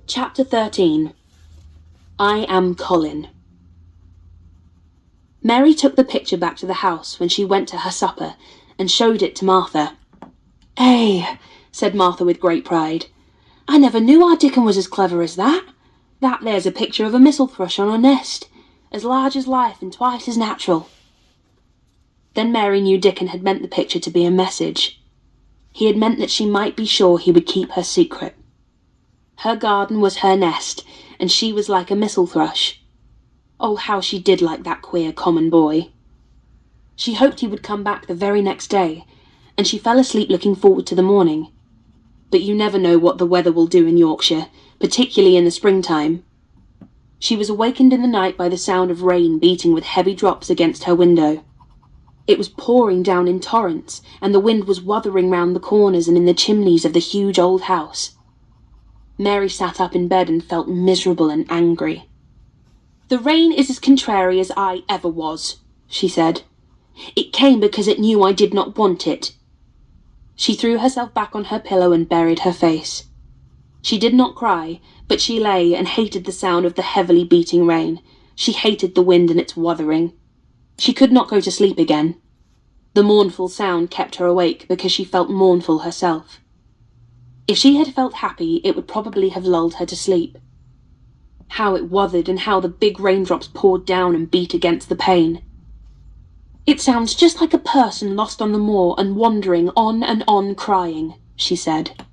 Chapter 13. I Am Colin. Mary took the picture back to the house when she went to her supper and showed it to Martha. "Eh," said Martha with great pride. "I never knew our Dickon was as clever as that. That there's a picture of a misselthrush on a nest, as large as life and twice as natural." Then Mary knew Dickon had meant the picture to be a message. He had meant that she might be sure he would keep her secret. Her garden was her nest, and she was like a misselthrush. Oh, how she did like that queer common boy. She hoped he would come back the very next day, and she fell asleep looking forward to the morning. But you never know what the weather will do in Yorkshire, particularly in the springtime. She was awakened in the night by the sound of rain beating with heavy drops against her window. It was pouring down in torrents, and the wind was wuthering round the corners and in the chimneys of the huge old house. Mary sat up in bed and felt miserable and angry. "The rain is as contrary as I ever was," she said. "It came because it knew I did not want it." She threw herself back on her pillow and buried her face. She did not cry, but she lay and hated the sound of the heavily beating rain. She hated the wind and its wuthering. She could not go to sleep again. The mournful sound kept her awake because she felt mournful herself. If she had felt happy, it would probably have lulled her to sleep. How it wuthered and how the big raindrops poured down and beat against the pane. "It sounds just like a person lost on the moor and wandering on and on crying," she said.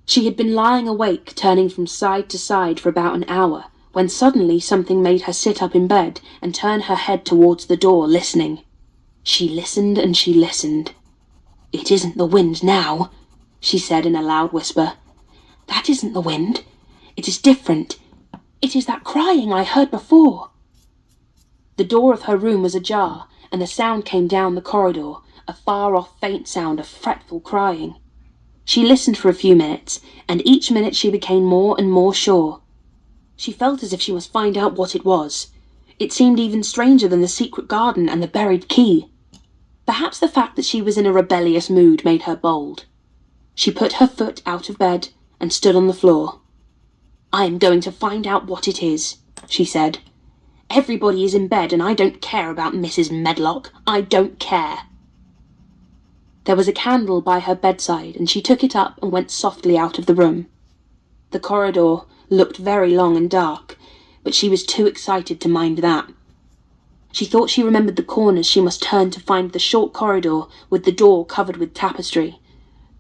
She had been lying awake, turning from side to side for about an hour, when suddenly something made her sit up in bed and turn her head towards the door, listening. She listened and she listened. "It isn't the wind now," she said in a loud whisper. "That isn't the wind. It is different. It is that crying I heard before." The door of her room was ajar, and the sound came down the corridor, a far-off faint sound of fretful crying. She listened for a few minutes, and each minute she became more and more sure. She felt as if she must find out what it was. It seemed even stranger than the secret garden and the buried key. Perhaps the fact that she was in a rebellious mood made her bold. She put her foot out of bed and stood on the floor. "I am going to find out what it is," she said. "Everybody is in bed and I don't care about Mrs. Medlock. I don't care." There was a candle by her bedside and she took it up and went softly out of the room. The corridor looked very long and dark, but she was too excited to mind that. She thought she remembered the corners she must turn to find the short corridor with the door covered with tapestry,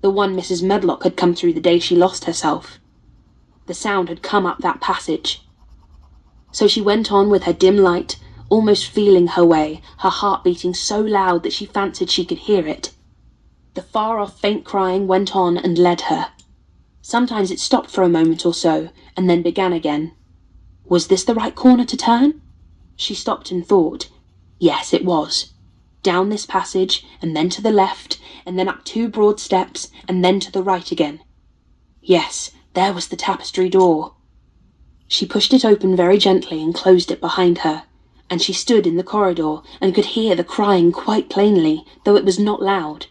the one Mrs. Medlock had come through the day she lost herself. The sound had come up that passage. So she went on with her dim light, almost feeling her way, her heart beating so loud that she fancied she could hear it. The far-off faint crying went on and led her. Sometimes it stopped for a moment or so, and then began again. Was this the right corner to turn? She stopped and thought. Yes, it was. Down this passage, and then to the left, and then up 2 broad steps, and then to the right again. Yes, there was the tapestry door. She pushed it open very gently and closed it behind her, and she stood in the corridor and could hear the crying quite plainly, though it was not loud.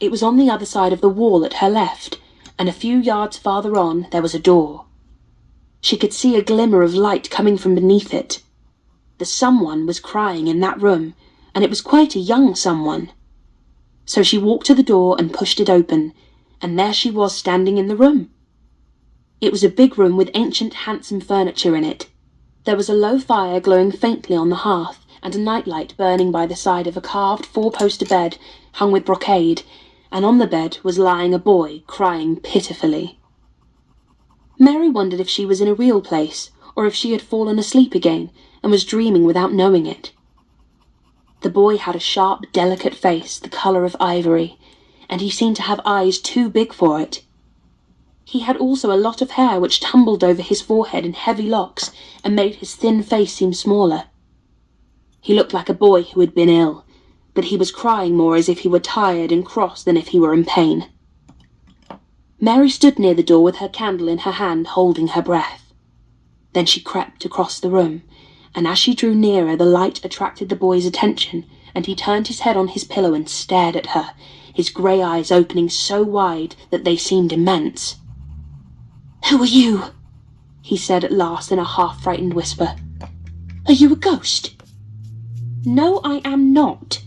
It was on the other side of the wall at her left, and a few yards farther on there was a door. She could see a glimmer of light coming from beneath it. The someone was crying in that room, and it was quite a young someone. So she walked to the door and pushed it open, and there she was standing in the room. It was a big room with ancient, handsome furniture in it. There was a low fire glowing faintly on the hearth, and a nightlight burning by the side of a carved 4-poster bed hung with brocade, and on the bed was lying a boy crying pitifully. Mary wondered if she was in a real place, or if she had fallen asleep again and was dreaming without knowing it. The boy had a sharp, delicate face, the colour of ivory, and he seemed to have eyes too big for it. He had also a lot of hair which tumbled over his forehead in heavy locks and made his thin face seem smaller. He looked like a boy who had been ill, but he was crying more as if he were tired and cross than if he were in pain. Mary stood near the door with her candle in her hand, holding her breath. Then she crept across the room, and as she drew nearer the light attracted the boy's attention, and he turned his head on his pillow and stared at her, his grey eyes opening so wide that they seemed immense. "Who are you?" he said at last in a half-frightened whisper. "Are you a ghost?" "No, I am not,"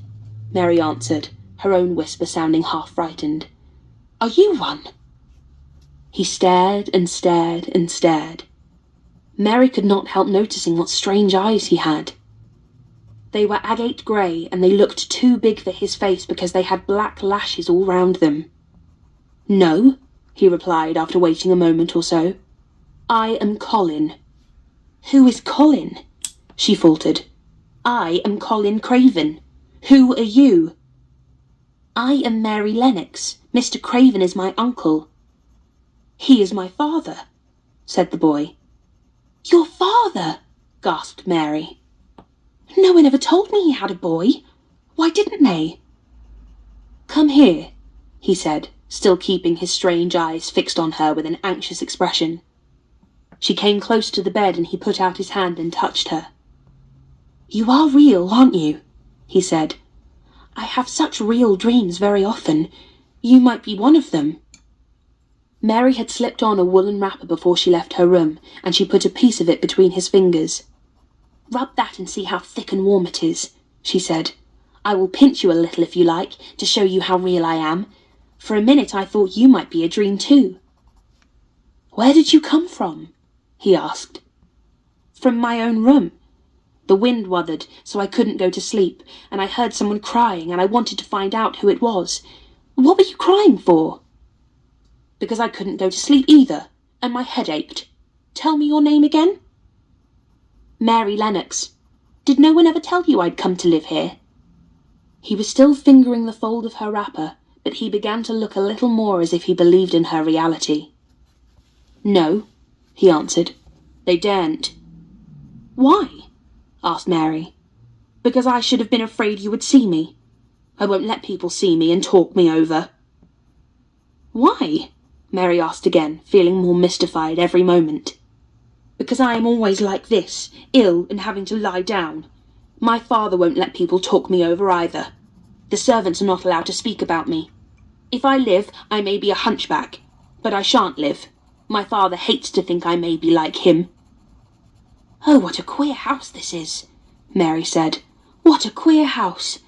Mary answered, her own whisper sounding half-frightened. "Are you one?" He stared and stared and stared. Mary could not help noticing what strange eyes he had. They were agate grey, and they looked too big for his face because they had black lashes all round them. "No," he replied after waiting a moment or so. "I am Colin." "Who is Colin?" she faltered. "I am Colin Craven. Who are you?" "I am Mary Lennox. Mr. Craven is my uncle." "He is my father," said the boy. "Your father?" gasped Mary. "No one ever told me he had a boy. Why didn't they?" "Come here," he said, still keeping his strange eyes fixed on her with an anxious expression. She came close to the bed and he put out his hand and touched her. "You are real, aren't you?" he said. "I have such real dreams very often. You might be one of them." Mary had slipped on a woolen wrapper before she left her room, and she put a piece of it between his fingers. "Rub that and see how thick and warm it is," she said. "I will pinch you a little if you like, to show you how real I am. For a minute I thought you might be a dream too." "Where did you come from?" he asked. "From my own room. The wind wuthered, so I couldn't go to sleep, and I heard someone crying, and I wanted to find out who it was." "What were you crying for?" "Because I couldn't go to sleep either, and my head ached. Tell me your name again." "Mary Lennox. Did no one ever tell you I'd come to live here?" He was still fingering the fold of her wrapper, but he began to look a little more as if he believed in her reality. "No," he answered. "They daren't." "Why?" asked Mary. "Because I should have been afraid you would see me. I won't let people see me and talk me over." "Why?" Mary asked again, feeling more mystified every moment. "Because I am always like this, ill and having to lie down. My father won't let people talk me over either. The servants are not allowed to speak about me. If I live, I may be a hunchback, but I shan't live. My father hates to think I may be like him." "Oh, what a queer house this is," Mary said. "What a queer house.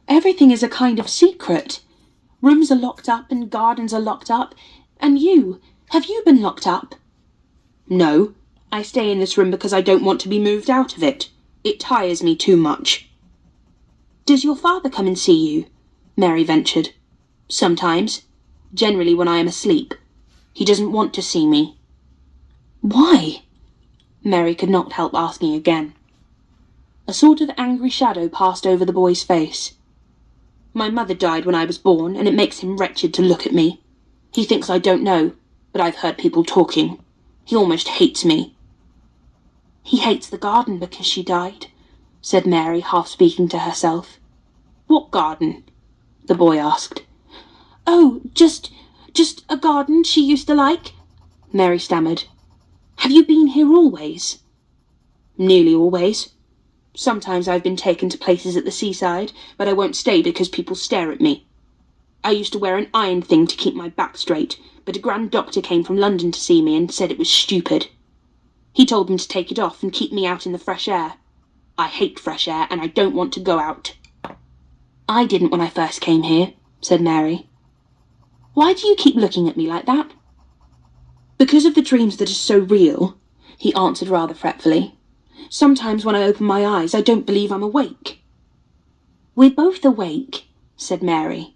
Everything is a kind of secret. Rooms are locked up and gardens are locked up. And have you been locked up?" "No, I stay in this room because I don't want to be moved out of it. It tires me too much." "Does your father come and see you?" Mary ventured. "Sometimes. Generally when I am asleep. He doesn't want to see me." "Why?" Mary could not help asking again. A sort of angry shadow passed over the boy's face. "My mother died when I was born, and it makes him wretched to look at me. He thinks I don't know, but I've heard people talking. He almost hates me." "He hates the garden because she died," said Mary, half speaking to herself. "What garden?" the boy asked. "Oh, just a garden she used to like," Mary stammered. "Have you been here always?" "Nearly always. Sometimes I've been taken to places at the seaside, but I won't stay because people stare at me. I used to wear an iron thing to keep my back straight, but a grand doctor came from London to see me and said it was stupid. He told me to take it off and keep me out in the fresh air. I hate fresh air, and I don't want to go out." "I didn't when I first came here," said Mary. "Why do you keep looking at me like that?" "Because of the dreams that are so real," he answered rather fretfully. "Sometimes when I open my eyes, I don't believe I'm awake." "We're both awake," said Mary.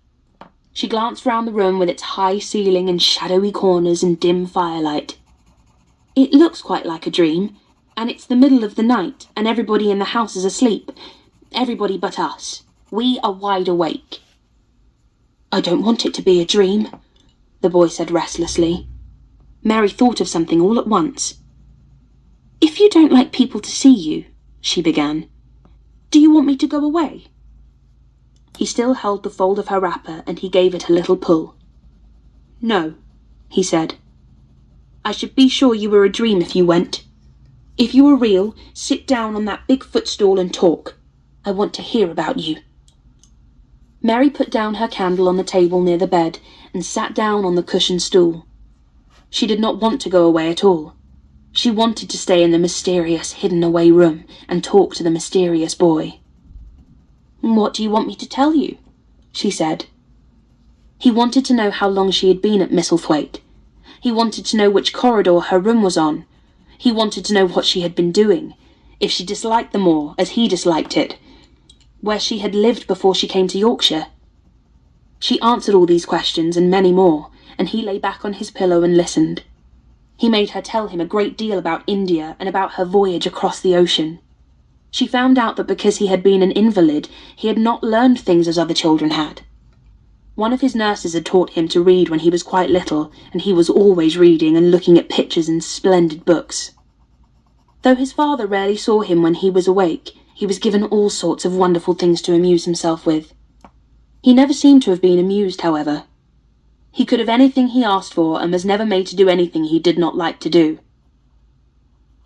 She glanced round the room with its high ceiling and shadowy corners and dim firelight. "It looks quite like a dream, and it's the middle of the night, and everybody in the house is asleep. Everybody but us. We are wide awake." "I don't want it to be a dream," the boy said restlessly. Mary thought of something all at once. "If you don't like people to see you," she began, "do you want me to go away?" He still held the fold of her wrapper, and he gave it a little pull. "No," he said. "I should be sure you were a dream if you went. If you are real, sit down on that big footstool and talk. I want to hear about you." Mary put down her candle on the table near the bed and sat down on the cushioned stool. She did not want to go away at all. She wanted to stay in the mysterious, hidden-away room and talk to the mysterious boy. "What do you want me to tell you?" she said. He wanted to know how long she had been at Misselthwaite. He wanted to know which corridor her room was on. He wanted to know what she had been doing, if she disliked the moor as he disliked it, where she had lived before she came to Yorkshire. She answered all these questions and many more, and he lay back on his pillow and listened. He made her tell him a great deal about India and about her voyage across the ocean. She found out that because he had been an invalid, he had not learned things as other children had. One of his nurses had taught him to read when he was quite little, and he was always reading and looking at pictures in splendid books. Though his father rarely saw him when he was awake, he was given all sorts of wonderful things to amuse himself with. He never seemed to have been amused, however. He could have anything he asked for and was never made to do anything he did not like to do.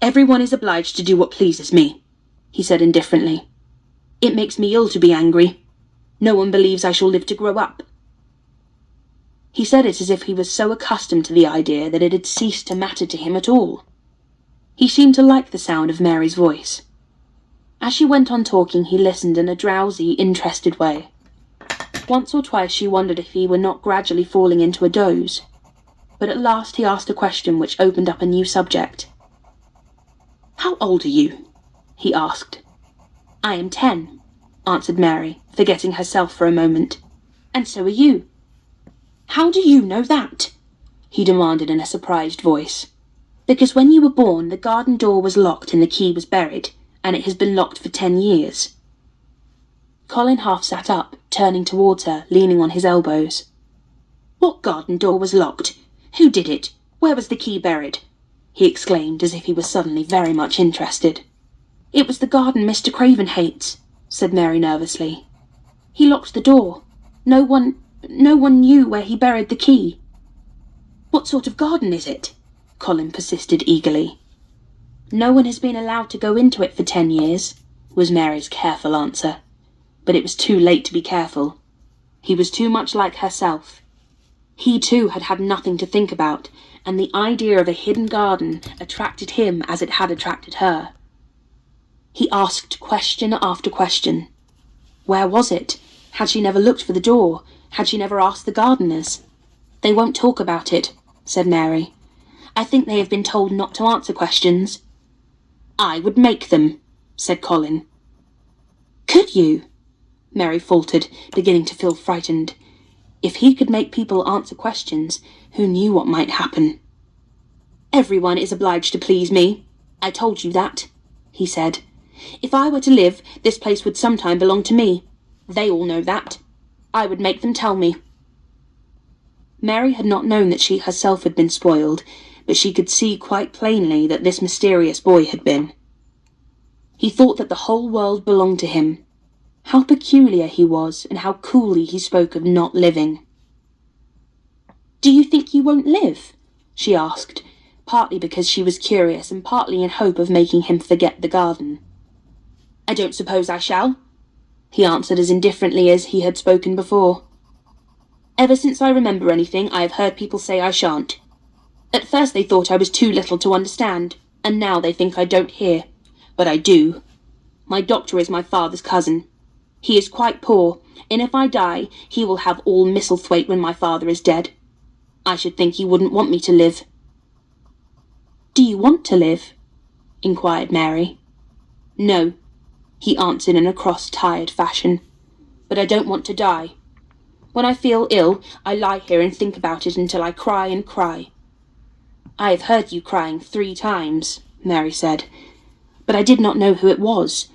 "Everyone is obliged to do what pleases me," he said indifferently. "It makes me ill to be angry. No one believes I shall live to grow up." He said it as if he was so accustomed to the idea that it had ceased to matter to him at all. He seemed to like the sound of Mary's voice. As she went on talking, he listened in a drowsy, interested way. Once or twice she wondered if he were not gradually falling into a doze, but at last he asked a question which opened up a new subject. "How old are you?" he asked. "I am 10, answered Mary, forgetting herself for a moment. "And so are you." "How do you know that?" he demanded in a surprised voice. "Because when you were born, the garden door was locked and the key was buried, and it has been locked for 10 years. Colin half sat up, turning towards her, leaning on his elbows. "What garden door was locked? Who did it? Where was the key buried?" he exclaimed, as if he was suddenly very much interested. "It was the garden Mr. Craven hates," said Mary nervously. "He locked the door. No one knew where he buried the key." "What sort of garden is it?" Colin persisted eagerly. "No one has been allowed to go into it for 10 years, was Mary's careful answer. But it was too late to be careful. He was too much like herself. He too had had nothing to think about, and the idea of a hidden garden attracted him as it had attracted her. He asked question after question. Where was it? Had she never looked for the door? Had she never asked the gardeners? "They won't talk about it," said Mary. "I think they have been told not to answer questions." "I would make them," said Colin. "Could you?" Mary faltered, beginning to feel frightened. If he could make people answer questions, who knew what might happen? "Everyone is obliged to please me. I told you that," he said. "If I were to live, this place would sometime belong to me. They all know that. I would make them tell me." Mary had not known that she herself had been spoiled, but she could see quite plainly that this mysterious boy had been. He thought that the whole world belonged to him. How peculiar he was, and how coolly he spoke of not living. "Do you think you won't live?" she asked, partly because she was curious and partly in hope of making him forget the garden. "I don't suppose I shall," he answered as indifferently as he had spoken before. "Ever since I remember anything, I have heard people say I shan't. At first they thought I was too little to understand, and now they think I don't hear. But I do. My doctor is my father's cousin. He is quite poor, and if I die, he will have all Misselthwaite when my father is dead. I should think he wouldn't want me to live." "Do you want to live?" inquired Mary. "No," he answered in a cross, tired fashion. "But I don't want to die. When I feel ill, I lie here and think about it until I cry and cry." "I have heard you crying 3 times, Mary said, "but I did not know who it was.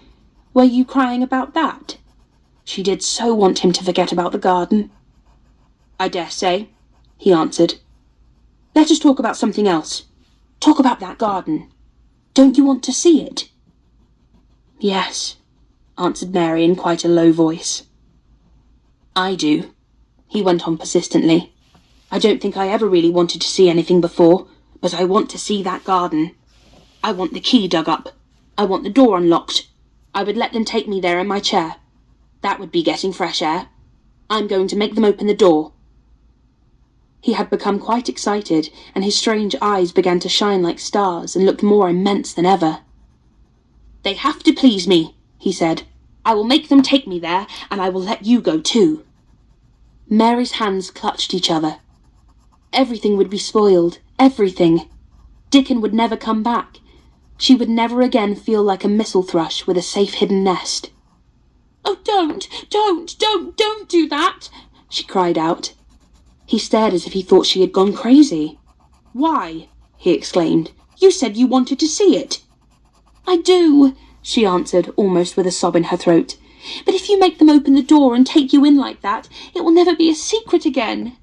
Were you crying about that?" She did so want him to forget about the garden. "I dare say," he answered. "Let us talk about something else. Talk about that garden. Don't you want to see it?" "Yes," answered Mary in quite a low voice. "I do," he went on persistently. "I don't think I ever really wanted to see anything before, but I want to see that garden. I want the key dug up. I want the door unlocked. I would let them take me there in my chair. That would be getting fresh air. I'm going to make them open the door." He had become quite excited, and his strange eyes began to shine like stars and looked more immense than ever. "They have to please me," he said. "I will make them take me there, and I will let you go too." Mary's hands clutched each other. Everything would be spoiled, everything. Dickon would never come back. She would never again feel like a mistle thrush with a safe hidden nest. "Oh, don't do that!" she cried out. He stared as if he thought she had gone crazy. "Why?" he exclaimed. "You said you wanted to see it." "I do," she answered, almost with a sob in her throat. "But if you make them open the door and take you in like that, it will never be a secret again."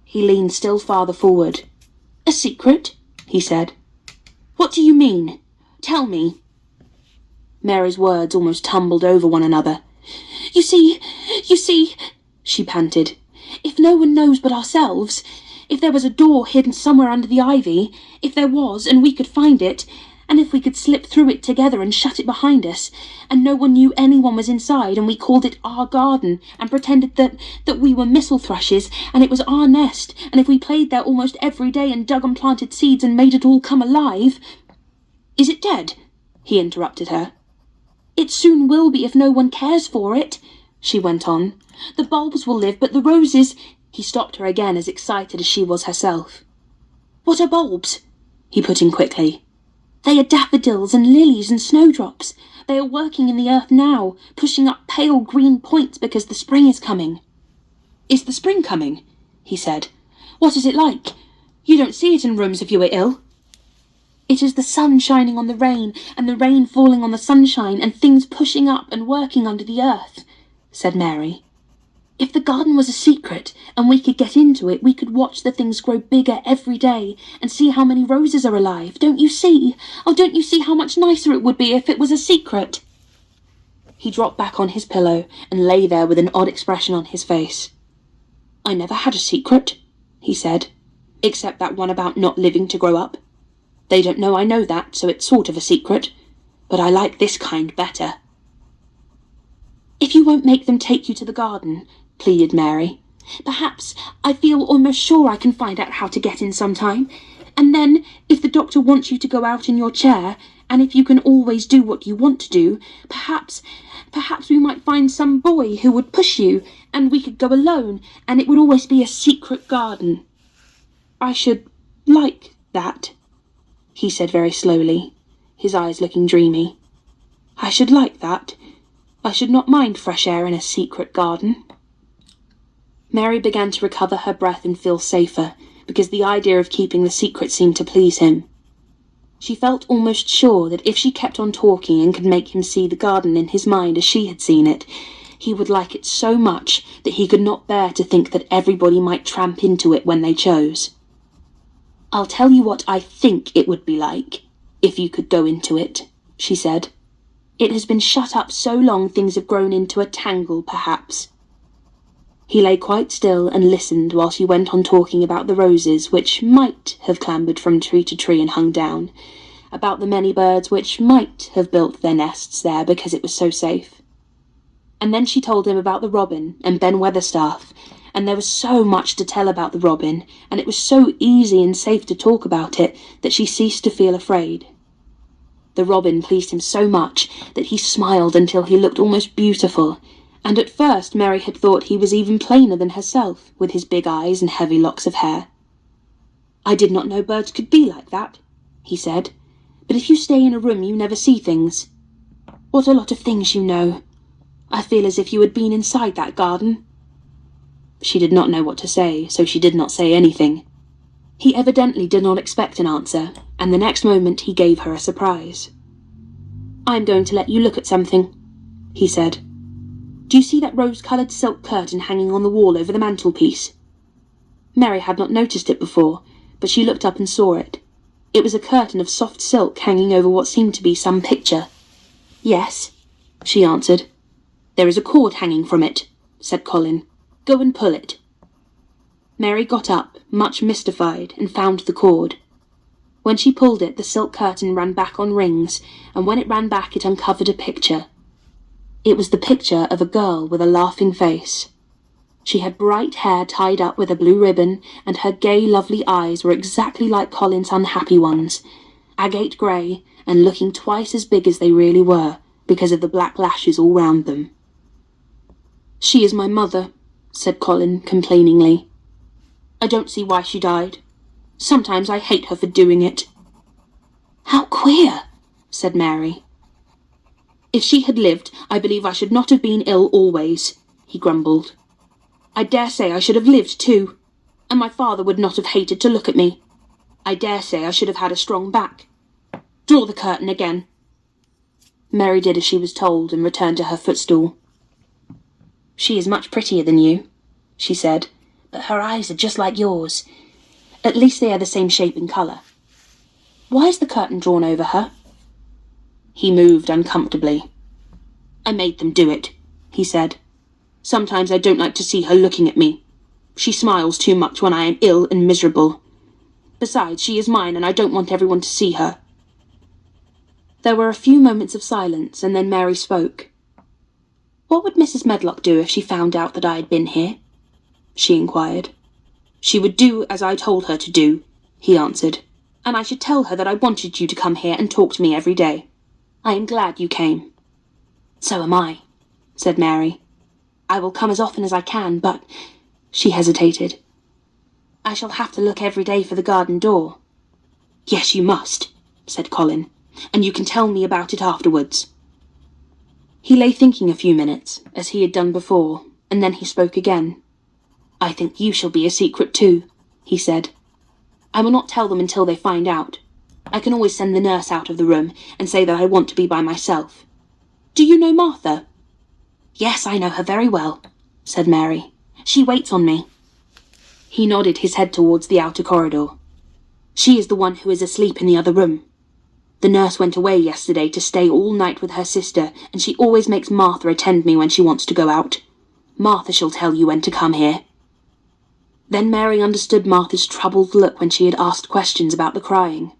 He leaned still farther forward. "A secret?" he said. "What do you mean? Tell me." Mary's words almost tumbled over one another. You see, she panted. "If no one knows but ourselves, if there was a door hidden somewhere under the ivy, if there was, and we could find it, and if we could slip through it together and shut it behind us, and no one knew anyone was inside, and we called it our garden, and pretended that we were mistle thrushes, and it was our nest, and if we played there almost every day and dug and planted seeds and made it all come alive—" "Is it dead?" he interrupted her. "It soon will be if no one cares for it," she went on. "The bulbs will live, but the roses—" He stopped her again, as excited as she was herself. "What are bulbs?" he put in quickly. "They are daffodils and lilies and snowdrops. They are working in the earth now, pushing up pale green points because the spring is coming." "Is the spring coming?" he said. "What is it like? You don't see it in rooms if you are ill." "It is the sun shining on the rain, and the rain falling on the sunshine, and things pushing up and working under the earth," said Mary. "If the garden was a secret, and we could get into it, we could watch the things grow bigger every day, and see how many roses are alive. Don't you see? Oh, don't you see how much nicer it would be if it was a secret?" He dropped back on his pillow, and lay there with an odd expression on his face. "I never had a secret," he said, "except that one about not living to grow up. They don't know I know that, so it's sort of a secret, but I like this kind better." "If you won't make them take you to the garden," pleaded Mary. "Perhaps, I feel almost sure I can find out how to get in sometime. And then, if the doctor wants you to go out in your chair, and if you can always do what you want to do, perhaps we might find some boy who would push you, and we could go alone, and it would always be a secret garden." "I should like that," he said very slowly, his eyes looking dreamy. "I should like that. I should not mind fresh air in a secret garden." Mary began to recover her breath and feel safer, because the idea of keeping the secret seemed to please him. She felt almost sure that if she kept on talking and could make him see the garden in his mind as she had seen it, he would like it so much that he could not bear to think that everybody might tramp into it when they chose. "I'll tell you what I think it would be like, if you could go into it," she said. "It has been shut up so long things have grown into a tangle, perhaps." He lay quite still and listened while she went on talking about the roses which might have clambered from tree to tree and hung down, about the many birds which might have built their nests there because it was so safe. And then she told him about the robin and Ben Weatherstaff, and there was so much to tell about the robin, and it was so easy and safe to talk about it that she ceased to feel afraid. The robin pleased him so much that he smiled until he looked almost beautiful, and at first Mary had thought he was even plainer than herself, with his big eyes and heavy locks of hair. "I did not know birds could be like that," he said, "but if you stay in a room you never see things. What a lot of things you know. I feel as if you had been inside that garden." She did not know what to say, so she did not say anything. He evidently did not expect an answer, and the next moment he gave her a surprise. "I'm going to let you look at something," he said. "Do you see that rose-coloured silk curtain hanging on the wall over the mantelpiece?" Mary had not noticed it before, but she looked up and saw it. It was a curtain of soft silk hanging over what seemed to be some picture. "Yes," she answered. "There is a cord hanging from it," said Colin. "Go and pull it." Mary got up, much mystified, and found the cord. When she pulled it, the silk curtain ran back on rings, and when it ran back it uncovered a picture. It was the picture of a girl with a laughing face. She had bright hair tied up with a blue ribbon, and her gay, lovely eyes were exactly like Colin's unhappy ones, agate grey and looking twice as big as they really were, because of the black lashes all round them. "She is my mother," said Colin complainingly. "I don't see why she died. Sometimes I hate her for doing it." "How queer," said Mary. "If she had lived, I believe I should not have been ill always," he grumbled. "I dare say I should have lived too, and my father would not have hated to look at me. I dare say I should have had a strong back. Draw the curtain again." Mary did as she was told and returned to her footstool. "She is much prettier than you," she said, "but her eyes are just like yours. At least they are the same shape and colour. Why is the curtain drawn over her?" He moved uncomfortably. "I made them do it," he said. "Sometimes I don't like to see her looking at me. She smiles too much when I am ill and miserable. Besides, she is mine and I don't want everyone to see her." There were a few moments of silence, and then Mary spoke. "What would Mrs. Medlock do if she found out that I had been here?" she inquired. "She would do as I told her to do," he answered, "and I should tell her that I wanted you to come here and talk to me every day. I am glad you came." "So am I," said Mary. "I will come as often as I can, but—" she hesitated. "I shall have to look every day for the garden door." "Yes, you must," said Colin, "and you can tell me about it afterwards." He lay thinking a few minutes, as he had done before, and then he spoke again. "I think you shall be a secret too," he said. "I will not tell them until they find out. I can always send the nurse out of the room and say that I want to be by myself. Do you know Martha?" "Yes, I know her very well," said Mary. "She waits on me." He nodded his head towards the outer corridor. "She is the one who is asleep in the other room. The nurse went away yesterday to stay all night with her sister, and she always makes Martha attend me when she wants to go out. Martha shall tell you when to come here." Then Mary understood Martha's troubled look when she had asked questions about the crying.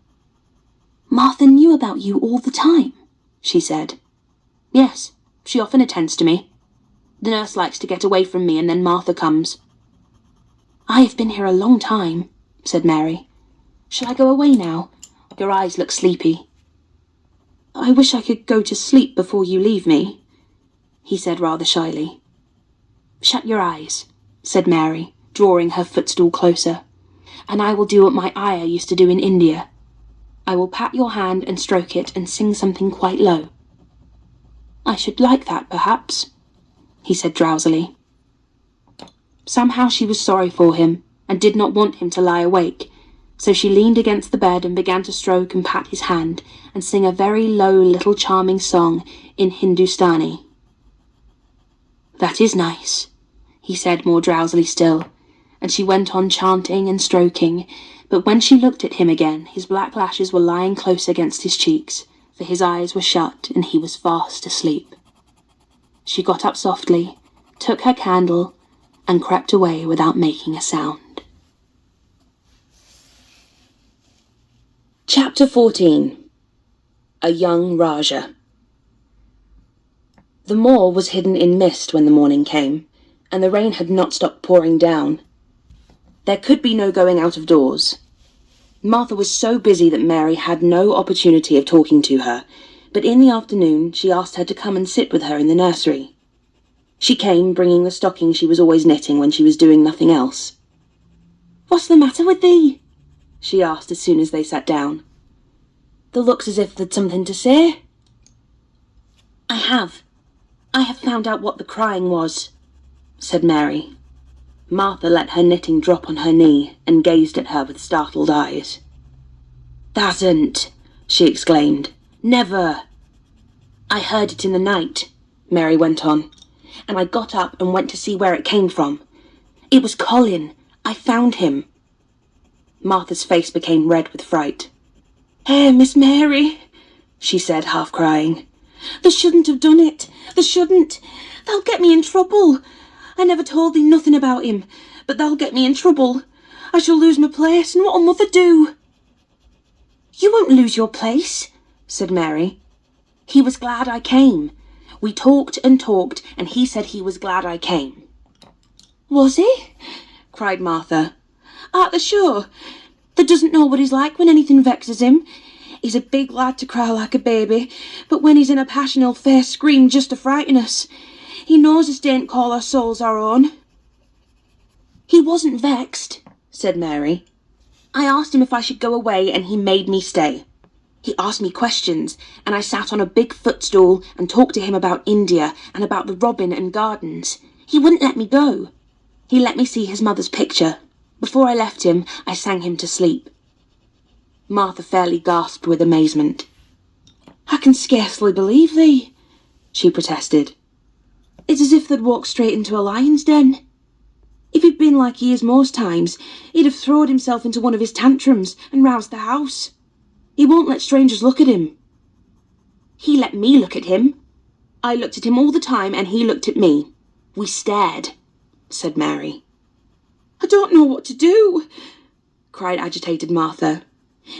"Martha knew about you all the time," she said. "Yes, she often attends to me. The nurse likes to get away from me, and then Martha comes." "I have been here a long time," said Mary. "Shall I go away now? Your eyes look sleepy." "I wish I could go to sleep before you leave me," he said rather shyly. "Shut your eyes," said Mary, drawing her footstool closer, "and I will do what my ayah used to do in India. I will pat your hand and stroke it and sing something quite low." "I should like that, perhaps," he said drowsily. Somehow she was sorry for him, and did not want him to lie awake, so she leaned against the bed and began to stroke and pat his hand, and sing a very low little charming song in Hindustani. "That is nice," he said more drowsily still, and she went on chanting and stroking, but when she looked at him again, his black lashes were lying close against his cheeks, for his eyes were shut and he was fast asleep. She got up softly, took her candle, and crept away without making a sound. Chapter 14. A Young Rajah. The moor was hidden in mist when the morning came, and the rain had not stopped pouring down. There could be no going out of doors. Martha was so busy that Mary had no opportunity of talking to her, but in the afternoon she asked her to come and sit with her in the nursery. She came, bringing the stocking she was always knitting when she was doing nothing else. "What's the matter with thee?" she asked as soon as they sat down. "Thou looks as if thou'd something to say." I have found out what the crying was," said Mary. Martha let her knitting drop on her knee and gazed at her with startled eyes. "Thasn't," she exclaimed. "Never." "I heard it in the night," Mary went on, "and I got up and went to see where it came from. It was Colin. I found him." Martha's face became red with fright. Miss Mary," she said, half crying. "Thou shouldn't have done it. Thou shouldn't. Thou'll get me in trouble. I never told thee nothing about him, but thou'll get me in trouble. I shall lose my place, and what'll mother do?" "You won't lose your place," said Mary. "He was glad I came. We talked and talked, and he said he was glad I came." Was he? Cried Martha. At the show? That doesn't know what he's like when anything vexes him. He's a big lad to cry like a baby, but when he's in a passion he'll fair scream just to frighten us. He knows us daren't call our souls our own. He wasn't vexed, said Mary. I asked him if I should go away and he made me stay. He asked me questions, and I sat on a big footstool and talked to him about India and about the robin and gardens. He wouldn't let me go. He let me see his mother's picture. Before I left him, I sang him to sleep. Martha fairly gasped with amazement. I can scarcely believe thee, she protested. It's as if they'd walked straight into a lion's den. If he'd been like he is most times, he'd have thrown himself into one of his tantrums and roused the house. He won't let strangers look at him. He let me look at him. I looked at him all the time and he looked at me. We stared, said Mary. I don't know what to do, cried agitated Martha.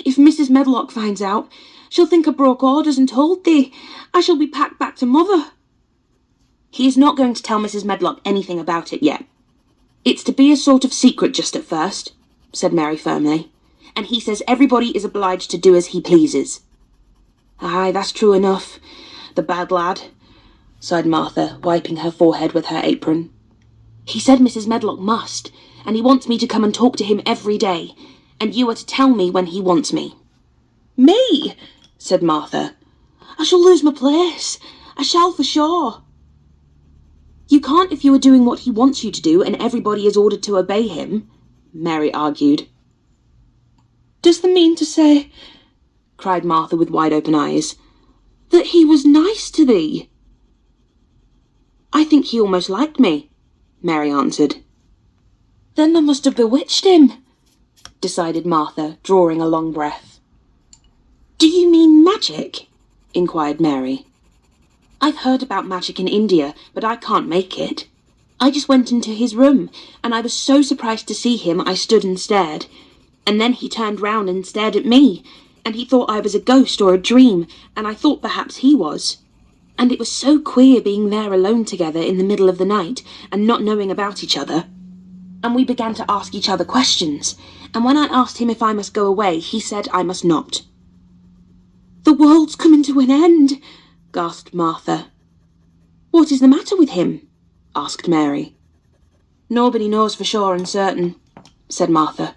If Mrs. Medlock finds out, she'll think I broke orders and told thee. I shall be packed back to mother. He is not going to tell Mrs. Medlock anything about it yet. It's to be a sort of secret just at first, said Mary firmly, and he says everybody is obliged to do as he pleases. Aye, that's true enough, the bad lad, sighed Martha, wiping her forehead with her apron. He said Mrs. Medlock must, and he wants me to come and talk to him every day, and you are to tell me when he wants me. Me? Said Martha. I shall lose my place. I shall for sure. You can't if you are doing what he wants you to do and everybody is ordered to obey him, Mary argued. Does that mean to say, cried Martha with wide-open eyes, that he was nice to thee? I think he almost liked me, Mary answered. Then I must have bewitched him, decided Martha, drawing a long breath. Do you mean magic? Inquired Mary. I've heard about magic in India, but I can't make it. I just went into his room, and I was so surprised to see him I stood and stared. And then he turned round and stared at me, and he thought I was a ghost or a dream, and I thought perhaps he was. And it was so queer being there alone together in the middle of the night, and not knowing about each other. And we began to ask each other questions, and when I asked him if I must go away, he said I must not. The world's coming to an end, gasped Martha. What is the matter with him? Asked Mary. Nobody knows for sure and certain, said Martha.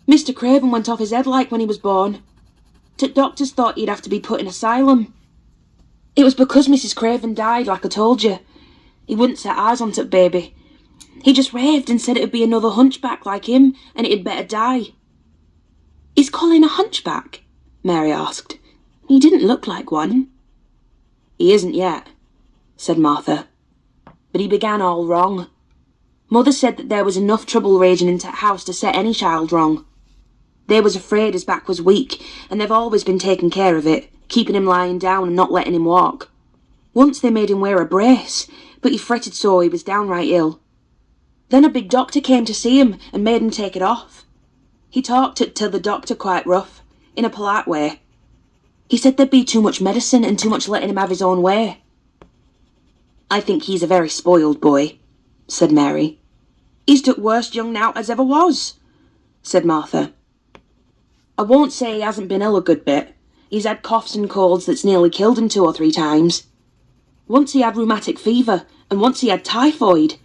Mr. Craven went off his head like when he was born. T' doctors thought he'd have to be put in asylum. It was because Mrs. Craven died, like I told you. He wouldn't set eyes on t' baby. He just raved and said it'd be another hunchback like him, and it'd better die. Is Colin a hunchback? Mary asked. He didn't look like one. He isn't yet, said Martha. But he began all wrong. Mother said that there was enough trouble raging into the house to set any child wrong. They was afraid his back was weak, and they've always been taking care of it, keeping him lying down and not letting him walk. Once they made him wear a brace, but he fretted so he was downright ill. Then a big doctor came to see him and made him take it off. He talked to the doctor quite rough, in a polite way. He said there'd be too much medicine and too much letting him have his own way. I think he's a very spoiled boy, said Mary. He's took worst young nowt as ever was, said Martha. I won't say he hasn't been ill a good bit. He's had coughs and colds that's nearly killed him 2 or 3 times. Once he had rheumatic fever, and once he had typhoid.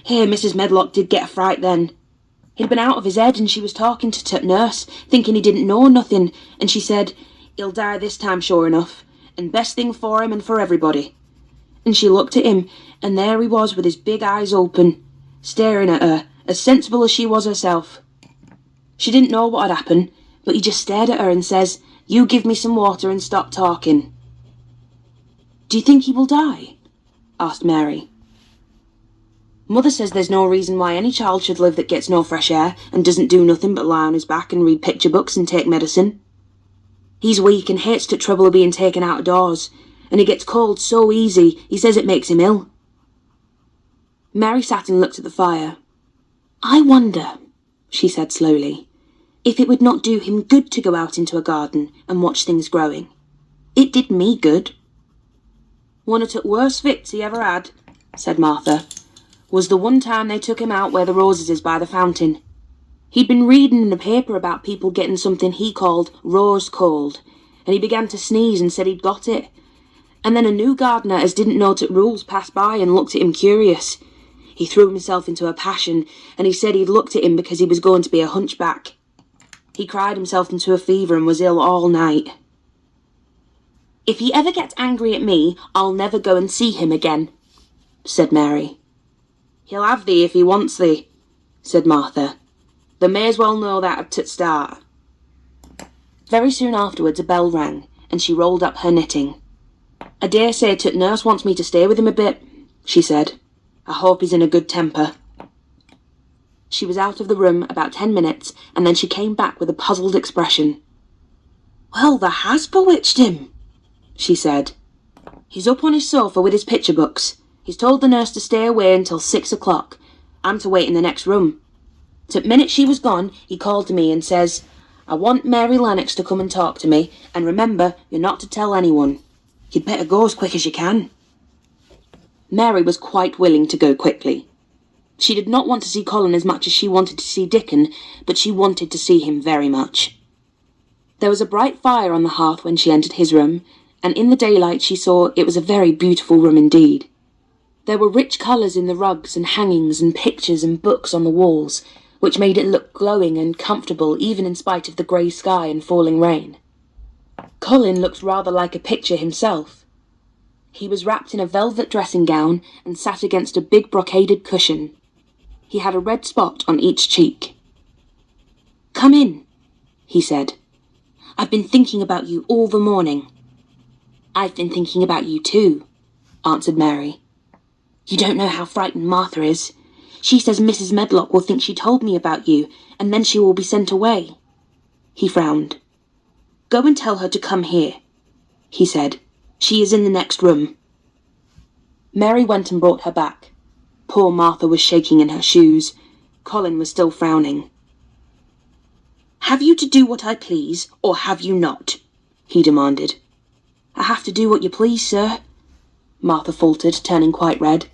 Here, Mrs. Medlock did get a fright then. He'd been out of his head and she was talking to t' nurse, thinking he didn't know nothing, and she said, he'll die this time sure enough, and best thing for him and for everybody. And she looked at him, and there he was with his big eyes open, staring at her, as sensible as she was herself. She didn't know what had happened, but he just stared at her and says, you give me some water and stop talking. Do you think he will die? Asked Mary. Mother says there's no reason why any child should live that gets no fresh air and doesn't do nothing but lie on his back and read picture books and take medicine. He's weak and hates the trouble of being taken out of doors, and he gets cold so easy, he says it makes him ill. Mary sat and looked at the fire. I wonder, she said slowly, if it would not do him good to go out into a garden and watch things growing. It did me good. One of the worst fits he ever had, said Martha. was the one time they took him out where the roses is by the fountain. He'd been reading in the paper about people getting something he called rose cold, and he began to sneeze and said he'd got it. And then a new gardener as didn't know t' rules passed by and looked at him curious. He threw himself into a passion, and he said he'd looked at him because he was going to be a hunchback. He cried himself into a fever and was ill all night. "If he ever gets angry at me, I'll never go and see him again," said Mary. "He'll have thee if he wants thee," said Martha. "They may as well know that at t' start." Very soon afterwards a bell rang, and she rolled up her knitting. "I dare say t' nurse wants me to stay with him a bit," she said. "I hope he's in a good temper." She was out of the room about 10 minutes, and then she came back with a puzzled expression. "Well, there has bewitched him," she said. "He's up on his sofa with his picture books. He's told the nurse to stay away until 6 o'clock. I'm to wait in the next room. T' minute she was gone, he called to me and says, 'I want Mary Lennox to come and talk to me, and remember, you're not to tell anyone. You'd better go as quick as you can.'" Mary was quite willing to go quickly. She did not want to see Colin as much as she wanted to see Dickon, but she wanted to see him very much. There was a bright fire on the hearth when she entered his room, and in the daylight she saw it was a very beautiful room indeed. There were rich colours in the rugs and hangings and pictures and books on the walls, which made it look glowing and comfortable even in spite of the grey sky and falling rain. Colin looked rather like a picture himself. He was wrapped in a velvet dressing gown and sat against a big brocaded cushion. He had a red spot on each cheek. "Come in," he said. "I've been thinking about you all the morning." "I've been thinking about you too," answered Mary. "You don't know how frightened Martha is. She says Mrs. Medlock will think she told me about you, and then she will be sent away." He frowned. "Go and tell her to come here," he said. "She is in the next room." Mary went and brought her back. Poor Martha was shaking in her shoes. Colin was still frowning. "Have you to do what I please, or have you not?" he demanded. "I have to do what you please, sir," Martha faltered, turning quite red.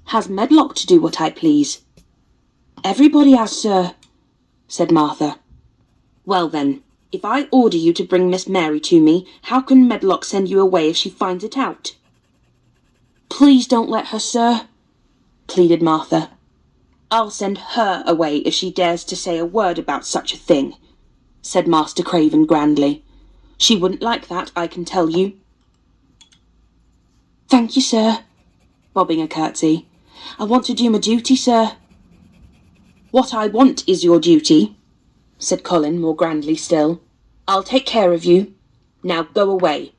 "Has Medlock to do what I please?" "Everybody has, sir," said Martha. "Well then, if I order you to bring Miss Mary to me, how can Medlock send you away if she finds it out?" "Please don't let her, sir," pleaded Martha. "I'll send her away if she dares to say a word about such a thing," said Master Craven grandly. "She wouldn't like that, I can tell you." "Thank you, sir," bobbing a curtsy. "I want to do my duty, sir." "What I want is your duty," said Colin more grandly still. "I'll take care of you. Now go away."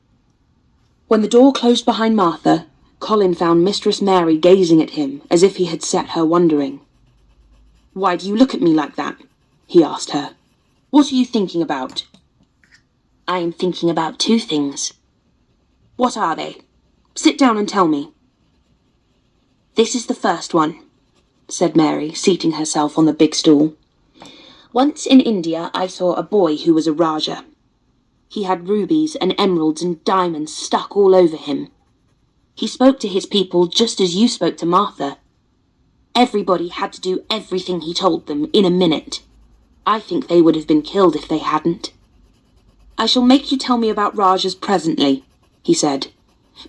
When the door closed behind Martha, Colin found Mistress Mary gazing at him as if he had set her wondering. "Why do you look at me like that?" he asked her. "What are you thinking about?" "I am thinking about two things." "What are they? Sit down and tell me." "This is the first one," said Mary, seating herself on the big stool. "Once in India I saw a boy who was a Rajah. He had rubies and emeralds and diamonds stuck all over him. He spoke to his people just as you spoke to Martha. Everybody had to do everything he told them in a minute. I think they would have been killed if they hadn't. I shall make you tell me about Rajahs presently," he said.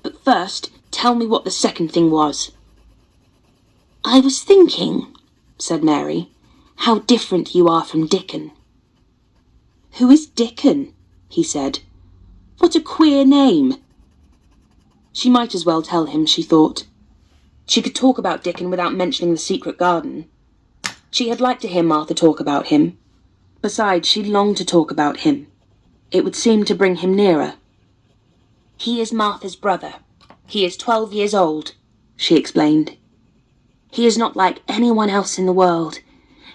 "But first, tell me what the second thing was." "I was thinking," said Mary, "how different you are from Dickon." "Who is Dickon?" he said. "What a queer name." She might as well tell him, she thought. She could talk about Dickon without mentioning the secret garden. She had liked to hear Martha talk about him. Besides, she longed to talk about him. It would seem to bring him nearer. "He is Martha's brother. He is 12 years old," she explained. "He is not like anyone else in the world.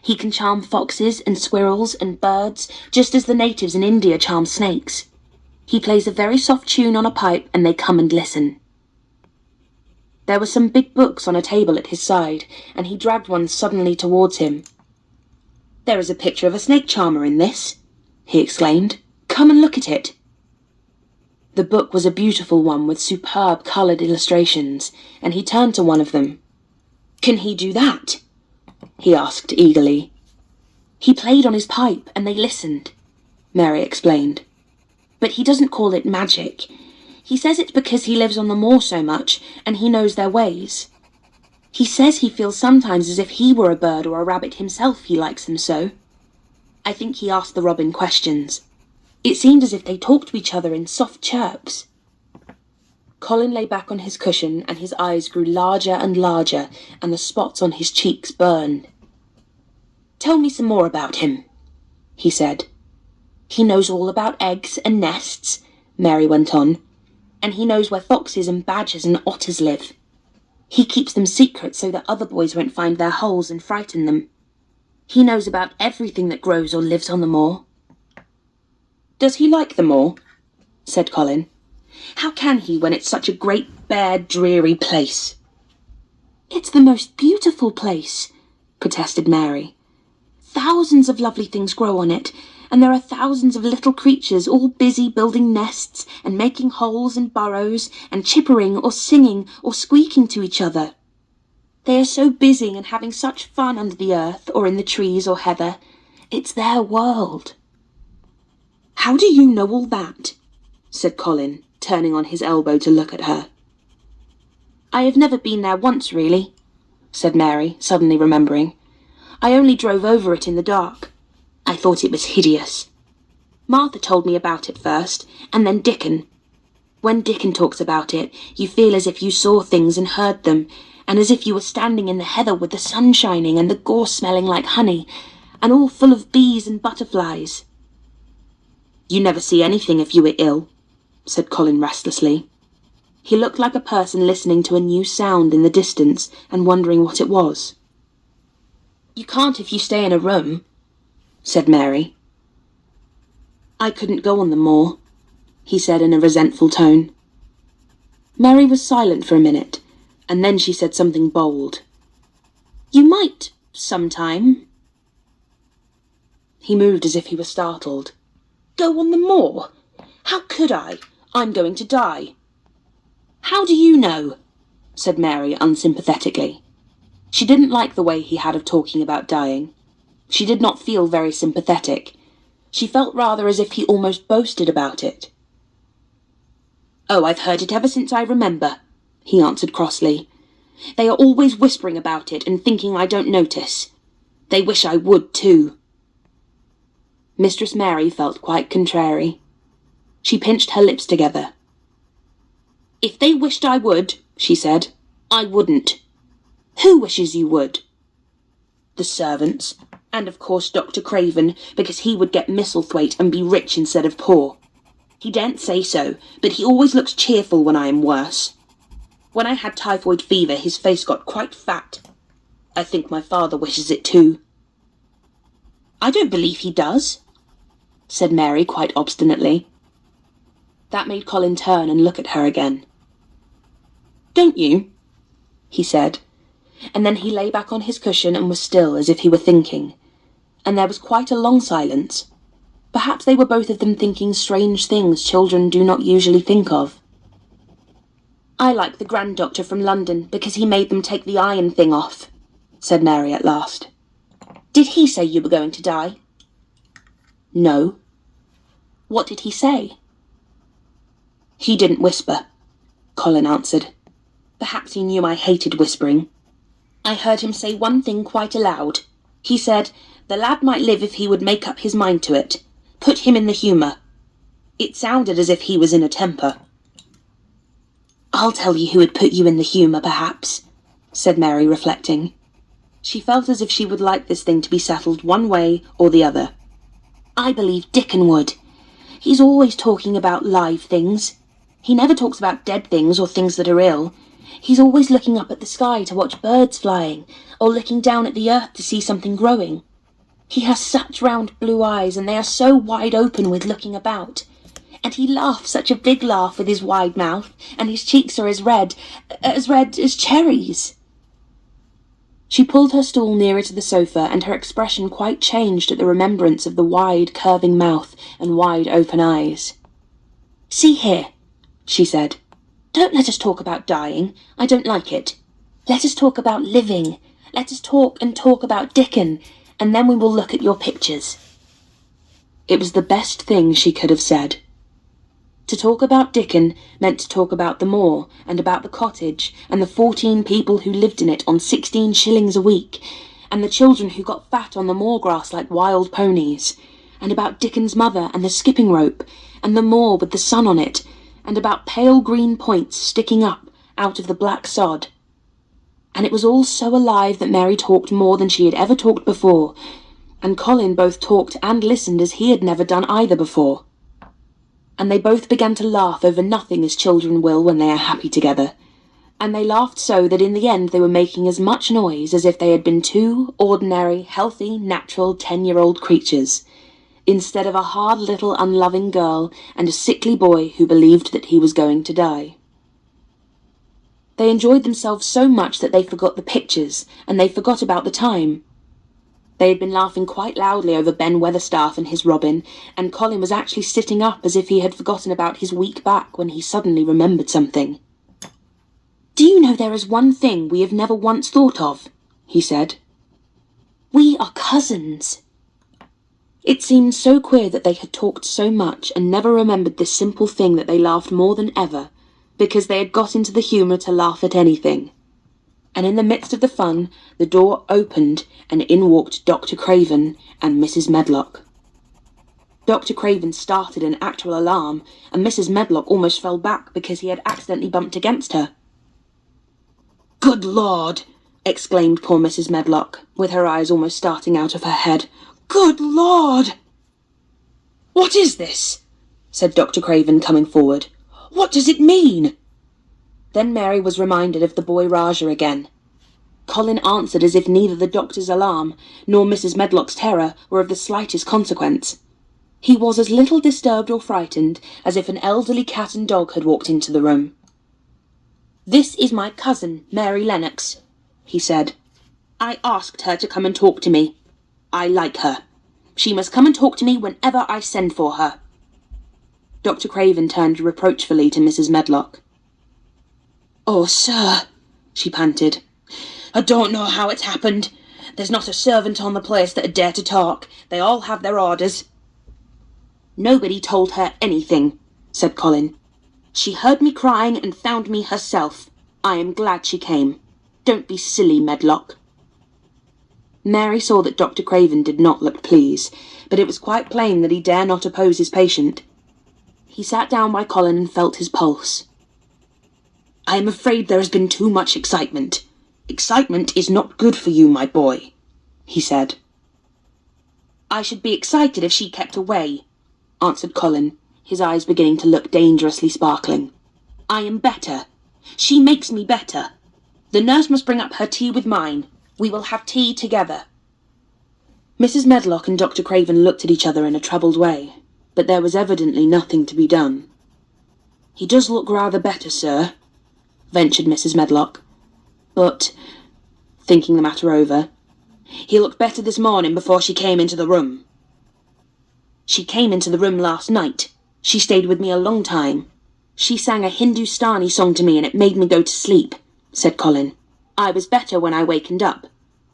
He can charm foxes and squirrels and birds, just as the natives in India charm snakes. He plays a very soft tune on a pipe and they come and listen." There were some big books on a table at his side, and he dragged one suddenly towards him. "There is a picture of a snake charmer in this," he exclaimed. "Come and look at it." The book was a beautiful one with superb coloured illustrations, and he turned to one of them. Can he do that? He asked eagerly. He played on his pipe and they listened, Mary explained. But he doesn't call it magic. He says it's because he lives on the moor so much and he knows their ways. He says he feels sometimes as if he were a bird or a rabbit himself, he likes them so. I think he asked the robin questions. It seemed as if they talked to each other in soft chirps. Colin lay back on his cushion and his eyes grew larger and larger and the spots on his cheeks burned. Tell me some more about him, he said. He knows all about eggs and nests, Mary went on, and he knows where foxes and badgers and otters live. He keeps them secret so that other boys won't find their holes and frighten them. He knows about everything that grows or lives on the moor. Does he like the moor? Said Colin. How can he when it's such a great, bare, dreary place? It's the most beautiful place, protested Mary. Thousands of lovely things grow on it, and there are thousands of little creatures all busy building nests and making holes and burrows and chippering or singing or squeaking to each other. They are so busy and having such fun under the earth or in the trees or heather. It's their world. How do you know all that? Said Colin, turning on his elbow to look at her. I have never been there once, really, said Mary, suddenly remembering. I only drove over it in the dark. I thought it was hideous. Martha told me about it first, and then Dickon. When Dickon talks about it, you feel as if you saw things and heard them, and as if you were standing in the heather with the sun shining and the gorse smelling like honey, and all full of bees and butterflies. You never see anything if you were ill, said Colin restlessly. He looked like a person listening to a new sound in the distance and wondering what it was. You can't if you stay in a room, said Mary. I couldn't go on the moor, he said in a resentful tone. Mary was silent for a minute, and then she said something bold. You might, sometime. He moved as if he were startled. Go on the moor? How could I? I'm going to die. How do you know? Said Mary unsympathetically. She didn't like the way he had of talking about dying. She did not feel very sympathetic. She felt rather as if he almost boasted about it. Oh, I've heard it ever since I remember, he answered crossly. They are always whispering about it and thinking I don't notice. They wish I would, too. Mistress Mary felt quite contrary. She pinched her lips together. If they wished I would, she said, I wouldn't. Who wishes you would? The servants, and of course Dr. Craven, because he would get Misselthwaite and be rich instead of poor. He daren't say so, but he always looks cheerful when I am worse. When I had typhoid fever, his face got quite fat. I think my father wishes it too. I don't believe he does, said Mary quite obstinately. That made Colin turn and look at her again. Don't you? He said, and then he lay back on his cushion and was still as if he were thinking, and there was quite a long silence. Perhaps they were both of them thinking strange things children do not usually think of. I like the grand doctor from London because he made them take the iron thing off, said Mary at last. Did he say you were going to die? No. What did he say? He didn't whisper, Colin answered. Perhaps he knew I hated whispering. I heard him say one thing quite aloud. He said, the lad might live if he would make up his mind to it. Put him in the humour. It sounded as if he was in a temper. I'll tell you who would put you in the humour, perhaps, said Mary, reflecting. She felt as if she would like this thing to be settled one way or the other. I believe Dickon would. He's always talking about live things. He never talks about dead things or things that are ill. He's always looking up at the sky to watch birds flying, or looking down at the earth to see something growing. He has such round blue eyes, and they are so wide open with looking about. And he laughs such a big laugh with his wide mouth, and his cheeks are as red as cherries. She pulled her stool nearer to the sofa, and her expression quite changed at the remembrance of the wide, curving mouth and wide open eyes. See here, she said. Don't let us talk about dying. I don't like it. Let us talk about living. Let us talk and talk about Dickon, and then we will look at your pictures." It was the best thing she could have said. To talk about Dickon meant to talk about the moor, and about the cottage, and the 14 people who lived in it on 16 shillings a week, and the children who got fat on the moor grass like wild ponies, and about Dickon's mother and the skipping rope, and the moor with the sun on it, and about pale green points sticking up out of the black sod. And it was all so alive that Mary talked more than she had ever talked before, and Colin both talked and listened as he had never done either before. And they both began to laugh over nothing as children will when they are happy together, and they laughed so that in the end they were making as much noise as if they had been 2 ordinary, healthy, natural 10-year-old creatures, instead of a hard little unloving girl and a sickly boy who believed that he was going to die. They enjoyed themselves so much that they forgot the pictures, and they forgot about the time. They had been laughing quite loudly over Ben Weatherstaff and his robin, and Colin was actually sitting up as if he had forgotten about his week back when he suddenly remembered something. "Do you know there is one thing we have never once thought of?" he said. "We are cousins." It seemed so queer that they had talked so much and never remembered this simple thing that they laughed more than ever, because they had got into the humour to laugh at anything. And in the midst of the fun, the door opened, and in walked Dr. Craven and Mrs. Medlock. Dr. Craven started in actual alarm, and Mrs. Medlock almost fell back because he had accidentally bumped against her. "Good Lord!" exclaimed poor Mrs. Medlock, with her eyes almost starting out of her head. "Good Lord!" "What is this?" said Dr. Craven, coming forward. "What does it mean?" Then Mary was reminded of the boy Rajah again. Colin answered as if neither the doctor's alarm nor Mrs. Medlock's terror were of the slightest consequence. He was as little disturbed or frightened as if an elderly cat and dog had walked into the room. "This is my cousin, Mary Lennox," he said. "I asked her to come and talk to me. I like her. She must come and talk to me whenever I send for her." Dr. Craven turned reproachfully to Mrs. Medlock. "Oh, sir," she panted, "I don't know how it's happened. There's not a servant on the place that'd dare to talk. They all have their orders." "Nobody told her anything," said Colin. "She heard me crying and found me herself. I am glad she came. Don't be silly, Medlock." Mary saw that Dr. Craven did not look pleased, but it was quite plain that he dare not oppose his patient. He sat down by Colin and felt his pulse. "I am afraid there has been too much excitement. Excitement is not good for you, my boy," he said. "I should be excited if she kept away," answered Colin, his eyes beginning to look dangerously sparkling. "I am better. She makes me better. The nurse must bring up her tea with mine. We will have tea together." Mrs. Medlock and Dr. Craven looked at each other in a troubled way, but there was evidently nothing to be done. "He does look rather better, sir," ventured Mrs. Medlock. "But," thinking the matter over, "he looked better this morning before she came into the room." "She came into the room last night. She stayed with me a long time. She sang a Hindustani song to me and it made me go to sleep," said Colin. "I was better when I wakened up.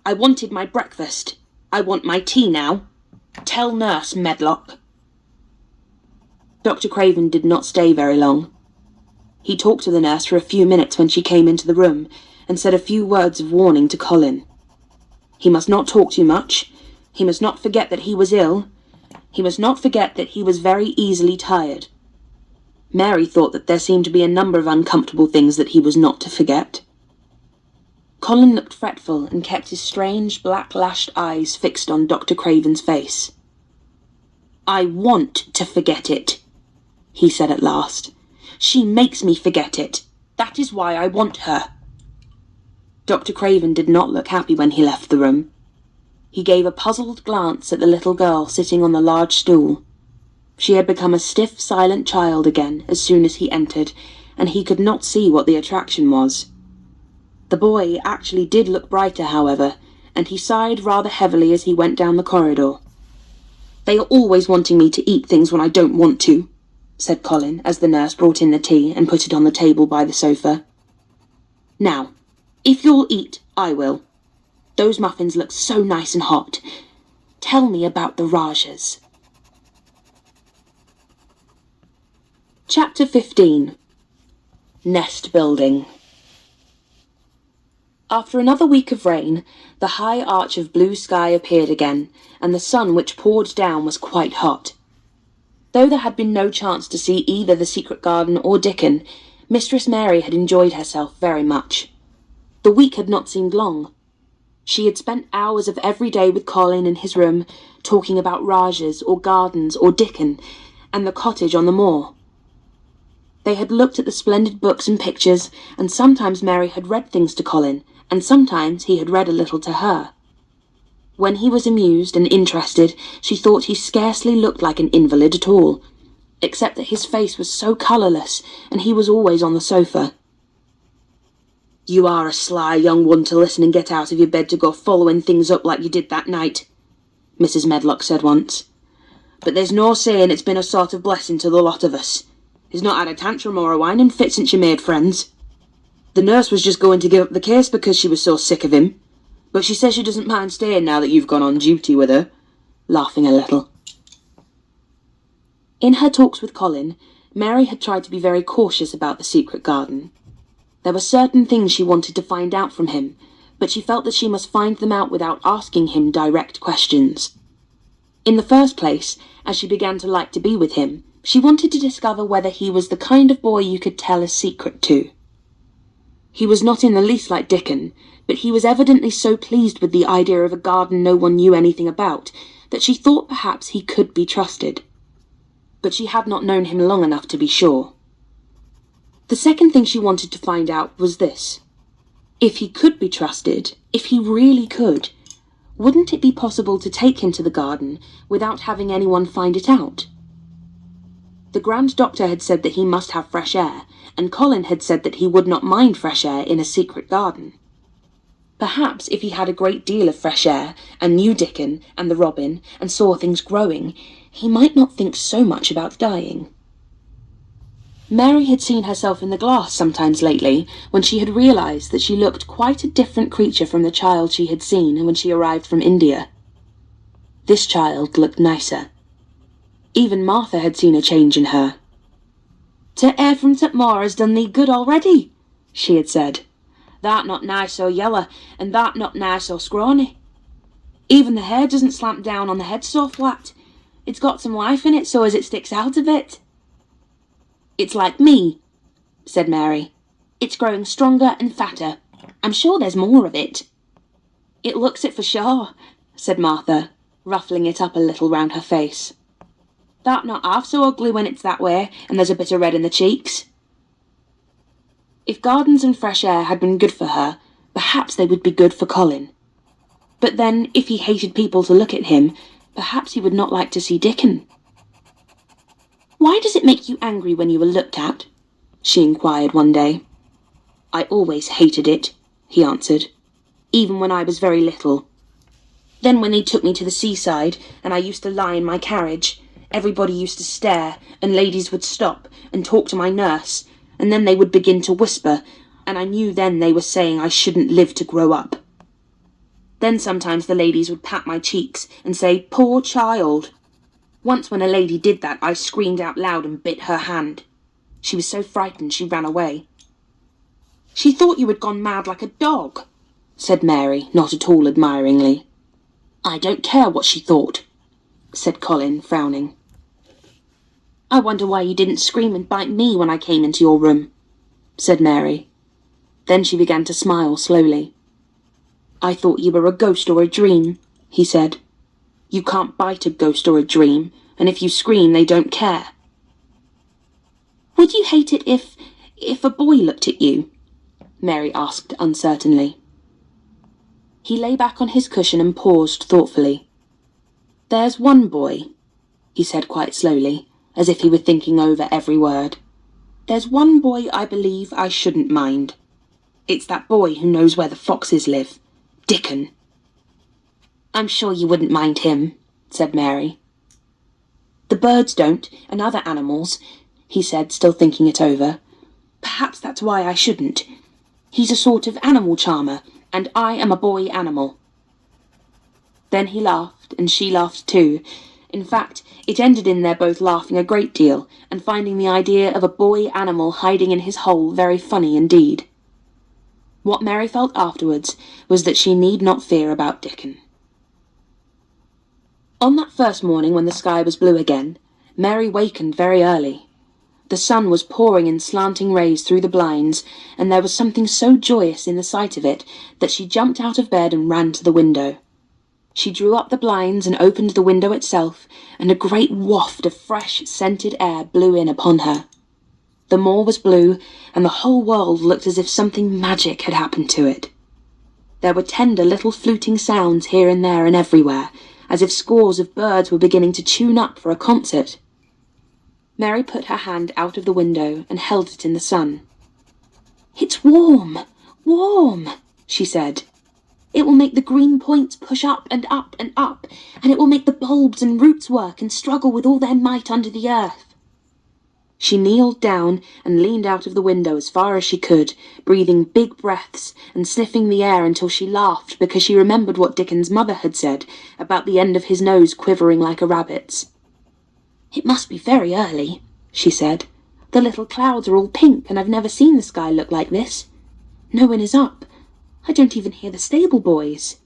I wanted my breakfast. I want my tea now. Tell nurse, Medlock." Dr. Craven did not stay very long. He talked to the nurse for a few minutes when she came into the room, and said a few words of warning to Colin. He must not talk too much. He must not forget that he was ill. He must not forget that he was very easily tired. Mary thought that there seemed to be a number of uncomfortable things that he was not to forget. Colin looked fretful and kept his strange, black-lashed eyes fixed on Dr. Craven's face. "I want to forget it," he said at last. "She makes me forget it. That is why I want her." Dr. Craven did not look happy when he left the room. He gave a puzzled glance at the little girl sitting on the large stool. She had become a stiff, silent child again as soon as he entered, and he could not see what the attraction was. The boy actually did look brighter, however, and he sighed rather heavily as he went down the corridor. "They are always wanting me to eat things when I don't want to," said Colin, as the nurse brought in the tea and put it on the table by the sofa. "Now, If you'll eat, I will. Those muffins look so nice and hot. Tell me about the Rajas. Chapter 15. Nest Building. After another week of rain, the high arch of blue sky appeared again, and the sun which poured down was quite hot. Though there had been no chance to see either the secret garden or Dickon, Mistress Mary had enjoyed herself very much. The week had not seemed long. She had spent hours of every day with Colin in his room, talking about Rajas or gardens or Dickon, and the cottage on the moor. They had looked at the splendid books and pictures, and sometimes Mary had read things to Colin, and sometimes he had read a little to her. When he was amused and interested, she thought he scarcely looked like an invalid at all, except that his face was so colourless, and he was always on the sofa. "You are a sly young one to listen and get out of your bed to go following things up like you did that night," Mrs. Medlock said once. "But there's no saying it's been a sort of blessing to the lot of us. He's not had a tantrum or a whining fit since you made friends. The nurse was just going to give up the case because she was so sick of him, but she says she doesn't mind staying now that you've gone on duty with her," laughing a little. In her talks with Colin, Mary had tried to be very cautious about the secret garden. There were certain things she wanted to find out from him, but she felt that she must find them out without asking him direct questions. In the first place, as she began to like to be with him, she wanted to discover whether he was the kind of boy you could tell a secret to. He was not in the least like Dickon, but he was evidently so pleased with the idea of a garden no one knew anything about that she thought perhaps he could be trusted. But she had not known him long enough to be sure. The second thing she wanted to find out was this. If he could be trusted, if he really could, wouldn't it be possible to take him to the garden without having anyone find it out? The Grand Doctor had said that he must have fresh air, and Colin had said that he would not mind fresh air in a secret garden. Perhaps if he had a great deal of fresh air, and knew Dickon and the robin, and saw things growing, he might not think so much about dying. Mary had seen herself in the glass sometimes lately, when she had realised that she looked quite a different creature from the child she had seen when she arrived from India. This child looked nicer. Even Martha had seen a change in her. "To air from Tutmore has done thee good already," she had said. "Thou'rt not nigh so yeller, and thou'rt not nigh so scrawny. Even the hair doesn't slant down on the head so flat. It's got some life in it so as it sticks out a bit." "It's like me," said Mary. "It's growing stronger and fatter. I'm sure there's more of it." "It looks it for sure," said Martha, ruffling it up a little round her face. "Thou'rt not half so ugly when it's that way, and there's a bit of red in the cheeks." If gardens and fresh air had been good for her, perhaps they would be good for Colin. But then, if he hated people to look at him, perhaps he would not like to see Dickon. "Why does it make you angry when you are looked at?" she inquired one day. "I always hated it," he answered, "even when I was very little. Then when they took me to the seaside, and I used to lie in my carriage, everybody used to stare, and ladies would stop and talk to my nurse, and then they would begin to whisper, and I knew then they were saying I shouldn't live to grow up. Then sometimes the ladies would pat my cheeks and say, 'Poor child.' Once when a lady did that, I screamed out loud and bit her hand. She was so frightened she ran away." "She thought you had gone mad like a dog," said Mary, not at all admiringly. "I don't care what she thought," said Colin, frowning. "I wonder why you didn't scream and bite me when I came into your room," said Mary. Then she began to smile slowly. "I thought you were a ghost or a dream," he said. "You can't bite a ghost or a dream, and if you scream they don't care." "Would you hate it if a boy looked at you?" Mary asked uncertainly. He lay back on his cushion and paused thoughtfully. "There's one boy," he said quite slowly, as if he were thinking over every word. "There's one boy I believe I shouldn't mind. It's that boy who knows where the foxes live. Dickon." "I'm sure you wouldn't mind him," said Mary. "The birds don't, and other animals," he said, still thinking it over. "Perhaps that's why I shouldn't. He's a sort of animal charmer, and I am a boy animal." Then he laughed, and she laughed too. In fact, it ended in their both laughing a great deal, and finding the idea of a boy animal hiding in his hole very funny indeed. What Mary felt afterwards was that she need not fear about Dickon. On that first morning when the sky was blue again, Mary wakened very early. The sun was pouring in slanting rays through the blinds, and there was something so joyous in the sight of it that she jumped out of bed and ran to the window. She drew up the blinds and opened the window itself, and a great waft of fresh, scented air blew in upon her. The moor was blue, and the whole world looked as if something magic had happened to it. There were tender little fluting sounds here and there and everywhere, as if scores of birds were beginning to tune up for a concert. Mary put her hand out of the window and held it in the sun. "It's warm, warm," she said. "It will make the green points push up and up and up, and it will make the bulbs and roots work and struggle with all their might under the earth." She kneeled down and leaned out of the window as far as she could, breathing big breaths and sniffing the air until she laughed because she remembered what Dickon's mother had said about the end of his nose quivering like a rabbit's. "It must be very early," she said. "The little clouds are all pink, and I've never seen the sky look like this. No one is up. I don't even hear the stable boys."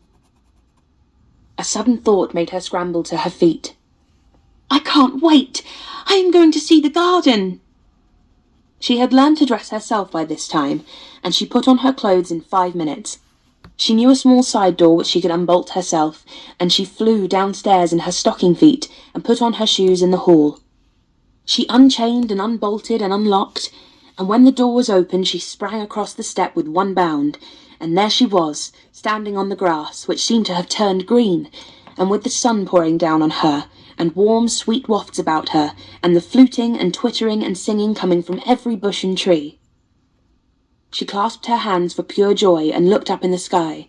A sudden thought made her scramble to her feet. "I can't wait! I am going to see the garden!" She had learned to dress herself by this time, and she put on her clothes in 5 minutes. She knew a small side door which she could unbolt herself, and she flew downstairs in her stocking feet and put on her shoes in the hall. She unchained and unbolted and unlocked, and when the door was open she sprang across the step with one bound, and there she was, standing on the grass, which seemed to have turned green, and with the sun pouring down on her, and warm, sweet wafts about her, and the fluting and twittering and singing coming from every bush and tree. She clasped her hands for pure joy and looked up in the sky,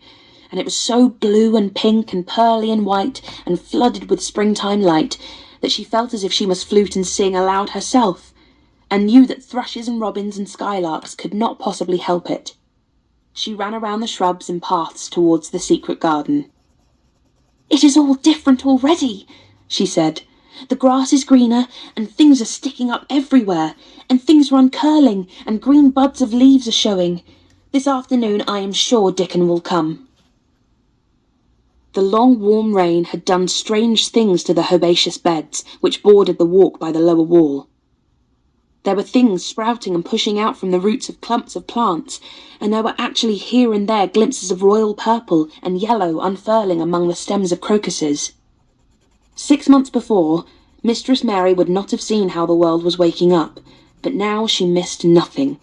and it was so blue and pink and pearly and white and flooded with springtime light that she felt as if she must flute and sing aloud herself, and knew that thrushes and robins and skylarks could not possibly help it. She ran around the shrubs and paths towards the secret garden. "It is all different already," she said. "The grass is greener, and things are sticking up everywhere, and things are uncurling, and green buds of leaves are showing. This afternoon I am sure Dickon will come." The long warm rain had done strange things to the herbaceous beds which bordered the walk by the lower wall. There were things sprouting and pushing out from the roots of clumps of plants, and there were actually here and there glimpses of royal purple and yellow unfurling among the stems of crocuses. 6 months before, Mistress Mary would not have seen how the world was waking up, but now she missed nothing.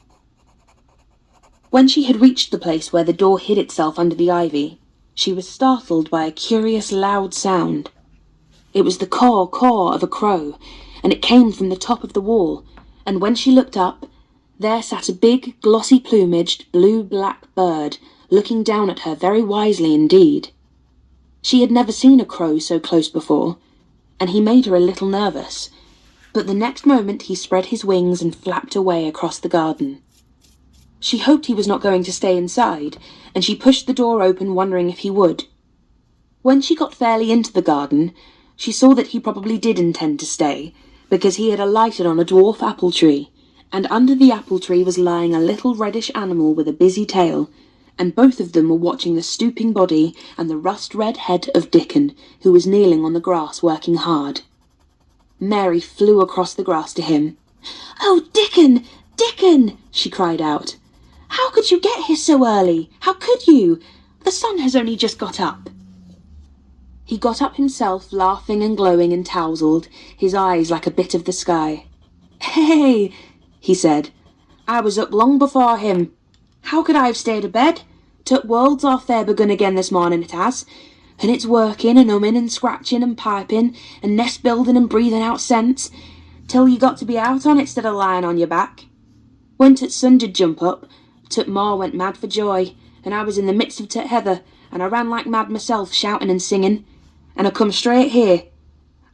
When she had reached the place where the door hid itself under the ivy, she was startled by a curious loud sound. It was the caw-caw of a crow, and it came from the top of the wall, and when she looked up, there sat a big, glossy-plumaged, blue-black bird, looking down at her very wisely indeed. She had never seen a crow so close before, and he made her a little nervous, but the next moment he spread his wings and flapped away across the garden. She hoped he was not going to stay inside, and she pushed the door open wondering if he would. When she got fairly into the garden, she saw that he probably did intend to stay, because he had alighted on a dwarf apple tree, and under the apple tree was lying a little reddish animal with a busy tail, and both of them were watching the stooping body and the rust-red head of Dickon, who was kneeling on the grass working hard. Mary flew across the grass to him. "Oh, Dickon! Dickon!" she cried out. "How could you get here so early? How could you? The sun has only just got up." He got up himself, laughing and glowing and tousled, his eyes like a bit of the sky. "Hey," he said, "I was up long before him. How could I have stayed abed? Took worlds off there begun again this morning it has, and it's working and humming and scratching and piping and nest building and breathing out scents, till you got to be out on it instead of lying on your back. When t' sun did jump up, t' moor went mad for joy, and I was in the midst of t' heather, and I ran like mad myself, shouting and singing, and I come straight here.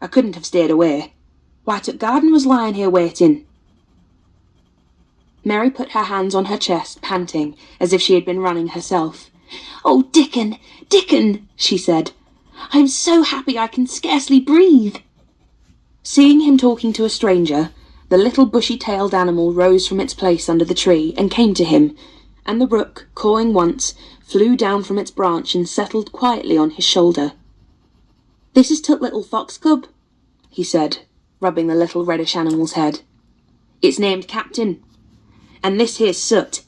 I couldn't have stayed away. Why, t' garden was lying here waiting." Mary put her hands on her chest, panting, as if she had been running herself. "Oh, Dickon, Dickon," she said. "I'm so happy I can scarcely breathe." Seeing him talking to a stranger, the little bushy-tailed animal rose from its place under the tree and came to him, and the rook, cawing once, flew down from its branch and settled quietly on his shoulder. "This is Tut little fox cub," he said, rubbing the little reddish animal's head. "It's named Captain. And this here's Soot.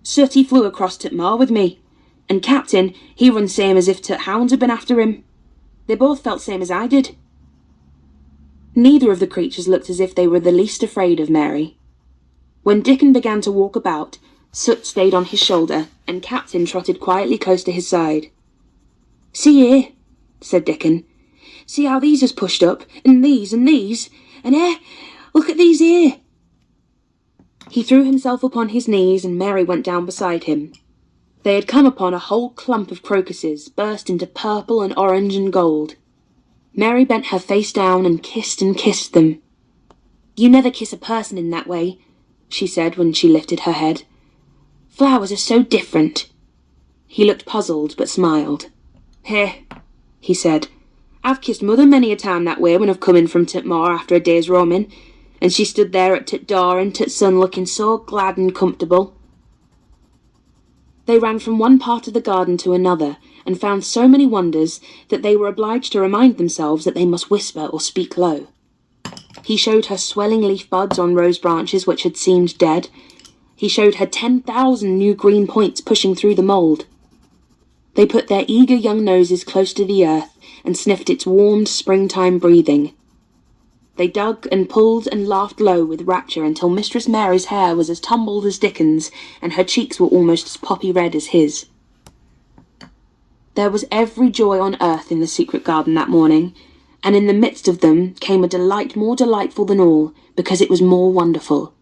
Soot he flew across Tut Moor with me, and Captain he run same as if Tut hounds had been after him. They both felt same as I did." Neither of the creatures looked as if they were the least afraid of Mary. When Dickon began to walk about, Soot stayed on his shoulder, and Captain trotted quietly close to his side. "See here," said Dickon. "See how these is pushed up, and these, and look at these here." He threw himself upon his knees, and Mary went down beside him. They had come upon a whole clump of crocuses, burst into purple and orange and gold. Mary bent her face down and kissed them. "You never kiss a person in that way," she said when she lifted her head. "Flowers are so different." He looked puzzled, but smiled. "Here," he said, "I've kissed Mother many a time that way when I've come in from Tut Moor after a day's roaming, and she stood there at Tut door and Tut son looking so glad and comfortable." They ran from one part of the garden to another, and found so many wonders that they were obliged to remind themselves that they must whisper or speak low. He showed her swelling leaf buds on rose branches which had seemed dead. He showed her 10,000 new green points pushing through the mould. They put their eager young noses close to the earth and sniffed its warm springtime breathing. They dug and pulled and laughed low with rapture until Mistress Mary's hair was as tumbled as Dickon's, and her cheeks were almost as poppy red as his. There was every joy on earth in the secret garden that morning, and in the midst of them came a delight more delightful than all, because it was more wonderful.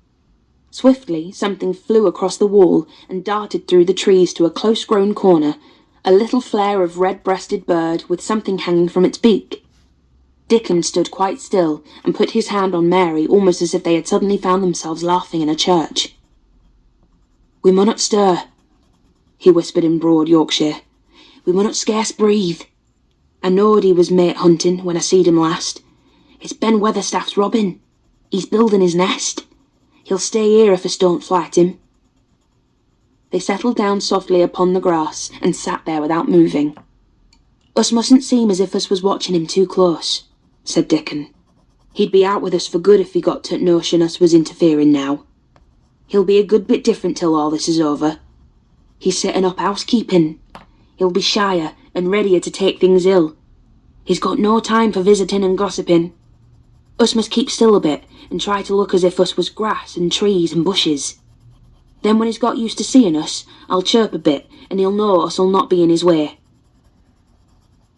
Swiftly something flew across the wall and darted through the trees to a close-grown corner, a little flare of red-breasted bird with something hanging from its beak. Dickon stood quite still and put his hand on Mary, almost as if they had suddenly found themselves laughing in a church. "We munnot stir," he whispered in broad Yorkshire. "We munnot scarce breathe. I knowed he was mate hunting when I seed him last. It's Ben Weatherstaff's robin. He's building his nest. He'll stay here if us don't flight him." They settled down softly upon the grass and sat there without moving. "Us mustn't seem as if us was watching him too close," said Dickon. "He'd be out with us for good if he got to notion us was interfering now. He'll be a good bit different till all this is over. He's setting up housekeeping. He'll be shyer and readier to take things ill. He's got no time for visiting and gossiping. Us must keep still a bit and try to look as if us was grass and trees and bushes. Then when he's got used to seeing us, I'll chirp a bit and he'll know us'll not be in his way."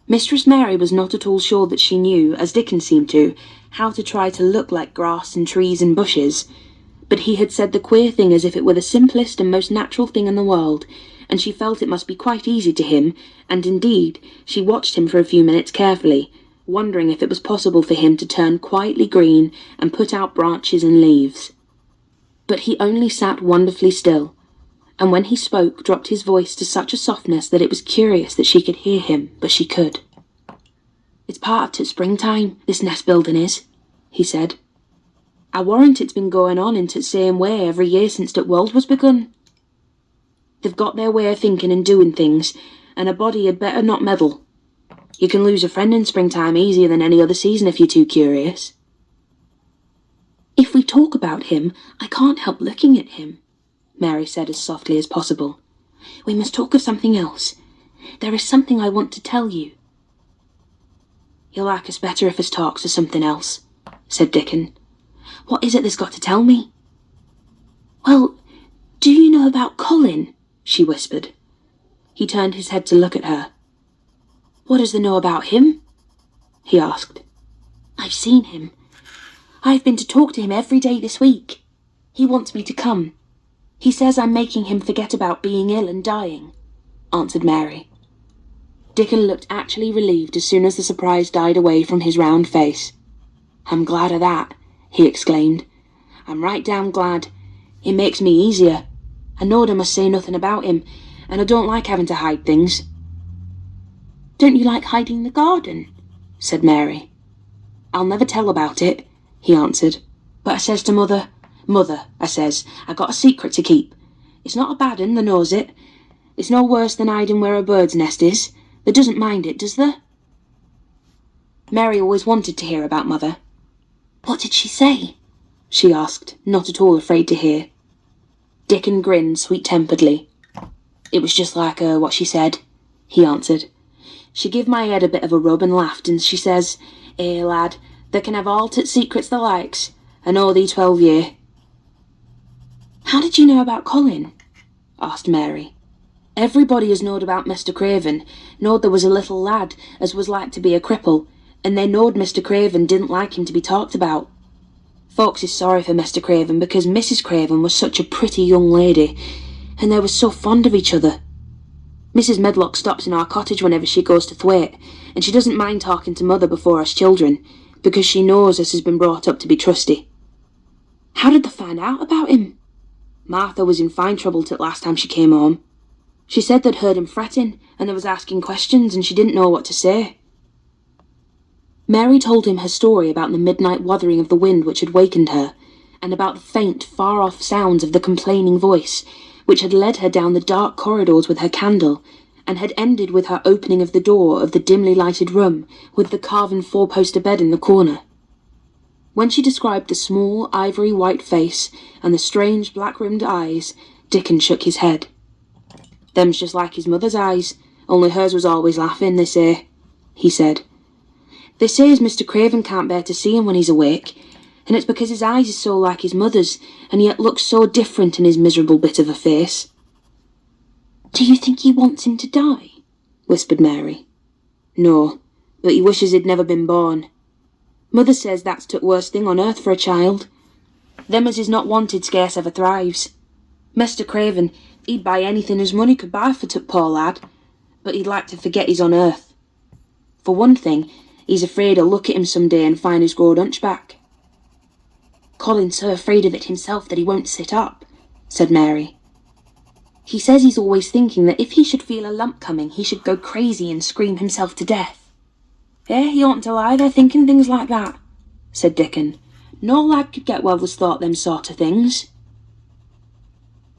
Mistress Mary was not at all sure that she knew, as Dickon seemed to, how to try to look like grass and trees and bushes, but he had said the queer thing as if it were the simplest and most natural thing in the world, and she felt it must be quite easy to him, and indeed she watched him for a few minutes carefully, wondering if it was possible for him to turn quietly green and put out branches and leaves. But he only sat wonderfully still, and when he spoke dropped his voice to such a softness that it was curious that she could hear him, but she could. "It's part of Tut springtime, this nest building is," he said. "I warrant it's been going on in Tut same way every year since Tut world was begun. They've got their way of thinking and doing things, and a body had better not meddle. You can lose a friend in springtime easier than any other season if you're too curious." "If we talk about him, I can't help looking at him," Mary said as softly as possible. "We must talk of something else. There is something I want to tell you." "You'll like us better if us talks of something else," said Dickon. "What is it that's got to tell me?" "Well, do you know about Colin?" she whispered. He turned his head to look at her. "What does there know about him?" he asked. "I've seen him. I've been to talk to him every day this week. He wants me to come. He says I'm making him forget about being ill and dying," answered Mary. Dickon looked actually relieved as soon as the surprise died away from his round face. "I'm glad of that," he exclaimed. "I'm right down glad. It makes me easier. I knowed I must say nothing about him, and I don't like having to hide things." "Don't you like hiding the garden?" said Mary. "I'll never tell about it," he answered. "But I says to Mother, 'Mother,' I says, 'I got a secret to keep. It's not a bad un, thou knows it. It's no worse than hiding where a bird's nest is. Thou doesn't mind it, does thou?'" Mary always wanted to hear about Mother. "What did she say?" she asked, not at all afraid to hear. Dickon grinned sweet-temperedly. "It was just like what she said," he answered. "She give my head a bit of a rub and laughed, and she says, 'Eh, lad, they can have all t' secrets they likes. I know thee 12 year.'" "How did you know about Colin?" asked Mary. "Everybody as knowed about Mr. Craven knowed there was a little lad as was like to be a cripple, and they knowed Mr. Craven didn't like him to be talked about. Folks is sorry for Mr. Craven because Mrs. Craven was such a pretty young lady, and they was so fond of each other. Mrs. Medlock stops in our cottage whenever she goes to Thwaite, and she doesn't mind talking to Mother before us children, because she knows us has been brought up to be trusty." "How did they find out about him?" "Martha was in fine trouble till last time she came home. She said they'd heard him fretting, and they was asking questions, and she didn't know what to say." Mary told him her story about the midnight wuthering of the wind which had wakened her, and about the faint, far-off sounds of the complaining voice, which had led her down the dark corridors with her candle, and had ended with her opening of the door of the dimly lighted room with the carven four-poster bed in the corner. When she described the small, ivory-white face and the strange, black-rimmed eyes, Dickon shook his head. "Them's just like his mother's eyes, only hers was always laughing, they say," he said. "They say as Mr. Craven can't bear to see him when he's awake, and it's because his eyes is so like his mother's, and yet looks so different in his miserable bit of a face." "Do you think he wants him to die?" whispered Mary. "No, but he wishes he'd never been born. Mother says that's the worst thing on earth for a child. Them as is not wanted scarce ever thrives. Mr. Craven, he'd buy anything as money could buy for t' poor lad, but he'd like to forget he's on earth. For one thing, he's afraid he'll look at him some day and find he's growed hunchback." "Colin's so afraid of it himself that he won't sit up," said Mary. "He says he's always thinking that if he should feel a lump coming, he should go crazy and scream himself to death." He oughtn't to lie there thinking things like that," said Dickon. "No lad could get well as thought them sort of things."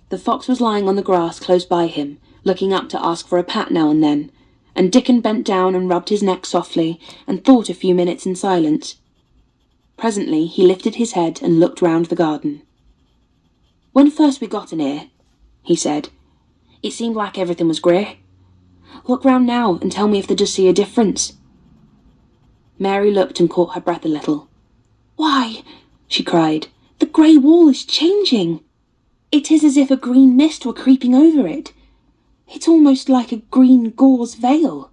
The fox was lying on the grass close by him, looking up to ask for a pat now and then, and Dickon bent down and rubbed his neck softly and thought a few minutes in silence. Presently he lifted his head and looked round the garden. "When first we got in here," he said, "it seemed like everything was grey. Look round now and tell me if they does see a difference." Mary looked and caught her breath a little. "Why," she cried, "the grey wall is changing. It is as if a green mist were creeping over it. It's almost like a green gauze veil."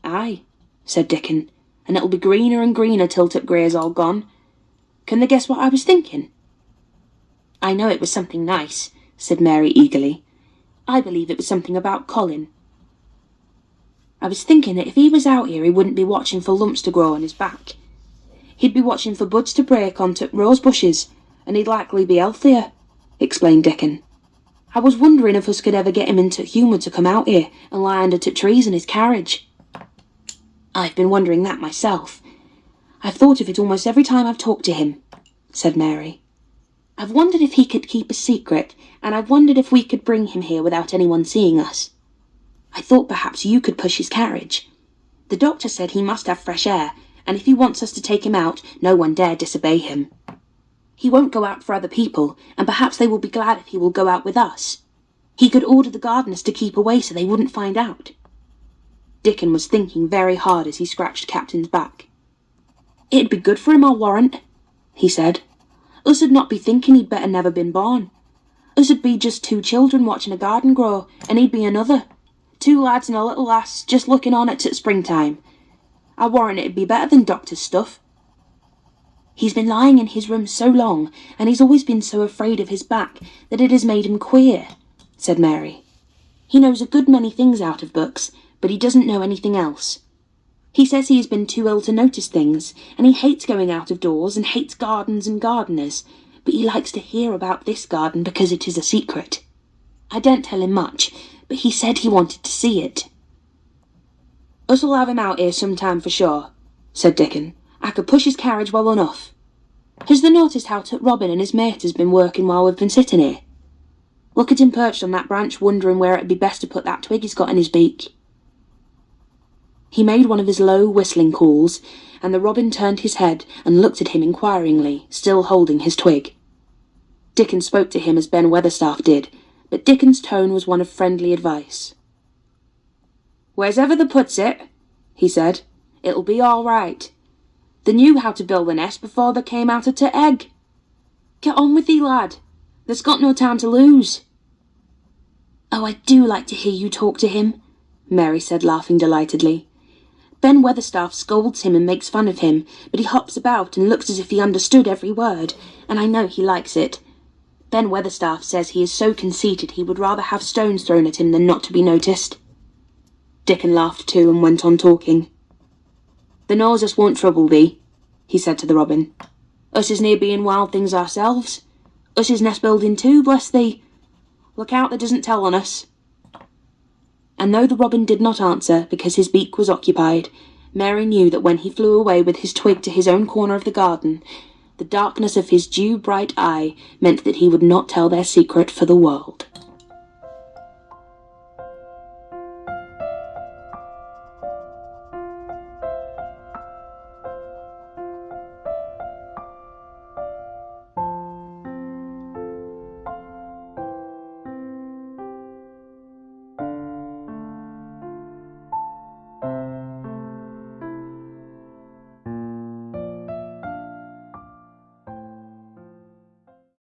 "Aye," said Dickon, "and it'll be greener and greener till t' grey's all gone. Can they guess what I was thinking?" "I know it was something nice," said Mary eagerly. "I believe it was something about Colin. I was thinking that if he was out here he wouldn't be watching for lumps to grow on his back. He'd be watching for buds to break on t' rose bushes, and he'd likely be healthier," explained Dickon. "I was wondering if us could ever get him into humour to come out here and lie under t' trees in his carriage." "I've been wondering that myself. I've thought of it almost every time I've talked to him," said Mary. "I've wondered if he could keep a secret, and I've wondered if we could bring him here without anyone seeing us. I thought perhaps you could push his carriage. The doctor said he must have fresh air, and if he wants us to take him out, no one dare disobey him. He won't go out for other people, and perhaps they will be glad if he will go out with us. He could order the gardeners to keep away so they wouldn't find out." Dickon was thinking very hard as he scratched Captain's back. "It'd be good for him, I'll warrant," he said. "Us'd not be thinking he'd better never been born. Us'd be just 2 children watching a garden grow, and he'd be another. 2 lads and a little lass just looking on at springtime. I warrant it'd be better than doctor's stuff." "He's been lying in his room so long, and he's always been so afraid of his back, that it has made him queer," said Mary. "He knows a good many things out of books, but he doesn't know anything else. He says he has been too ill to notice things, and he hates going out of doors and hates gardens and gardeners, but he likes to hear about this garden because it is a secret. I don't tell him much, but he said he wanted to see it." "Us'll have him out here some time for sure," said Dickon. "I could push his carriage well enough. Has thou noticed how Robin and his mate has been working while we've been sitting here? Look at him perched on that branch, wondering where it'd be best to put that twig he's got in his beak." He made one of his low, whistling calls, and the robin turned his head and looked at him inquiringly, still holding his twig. Dickon spoke to him as Ben Weatherstaff did, but Dickon's tone was one of friendly advice. "Where's ever thou puts it," he said, "it'll be all right. They knew how to build a nest before they came out of t' egg. Get on with thee, lad. There's got no time to lose." "Oh, I do like to hear you talk to him," Mary said, laughing delightedly. "Ben Weatherstaff scolds him and makes fun of him, but he hops about and looks as if he understood every word, and I know he likes it. Ben Weatherstaff says he is so conceited he would rather have stones thrown at him than not to be noticed." Dickon laughed too and went on talking. "The knows us won't trouble thee," he said to the robin. "Us is near being wild things ourselves. Us is nest building too, bless thee. Look out thou doesn't tell on us." And though the robin did not answer because his beak was occupied, Mary knew that when he flew away with his twig to his own corner of the garden, the darkness of his dew-bright eye meant that he would not tell their secret for the world.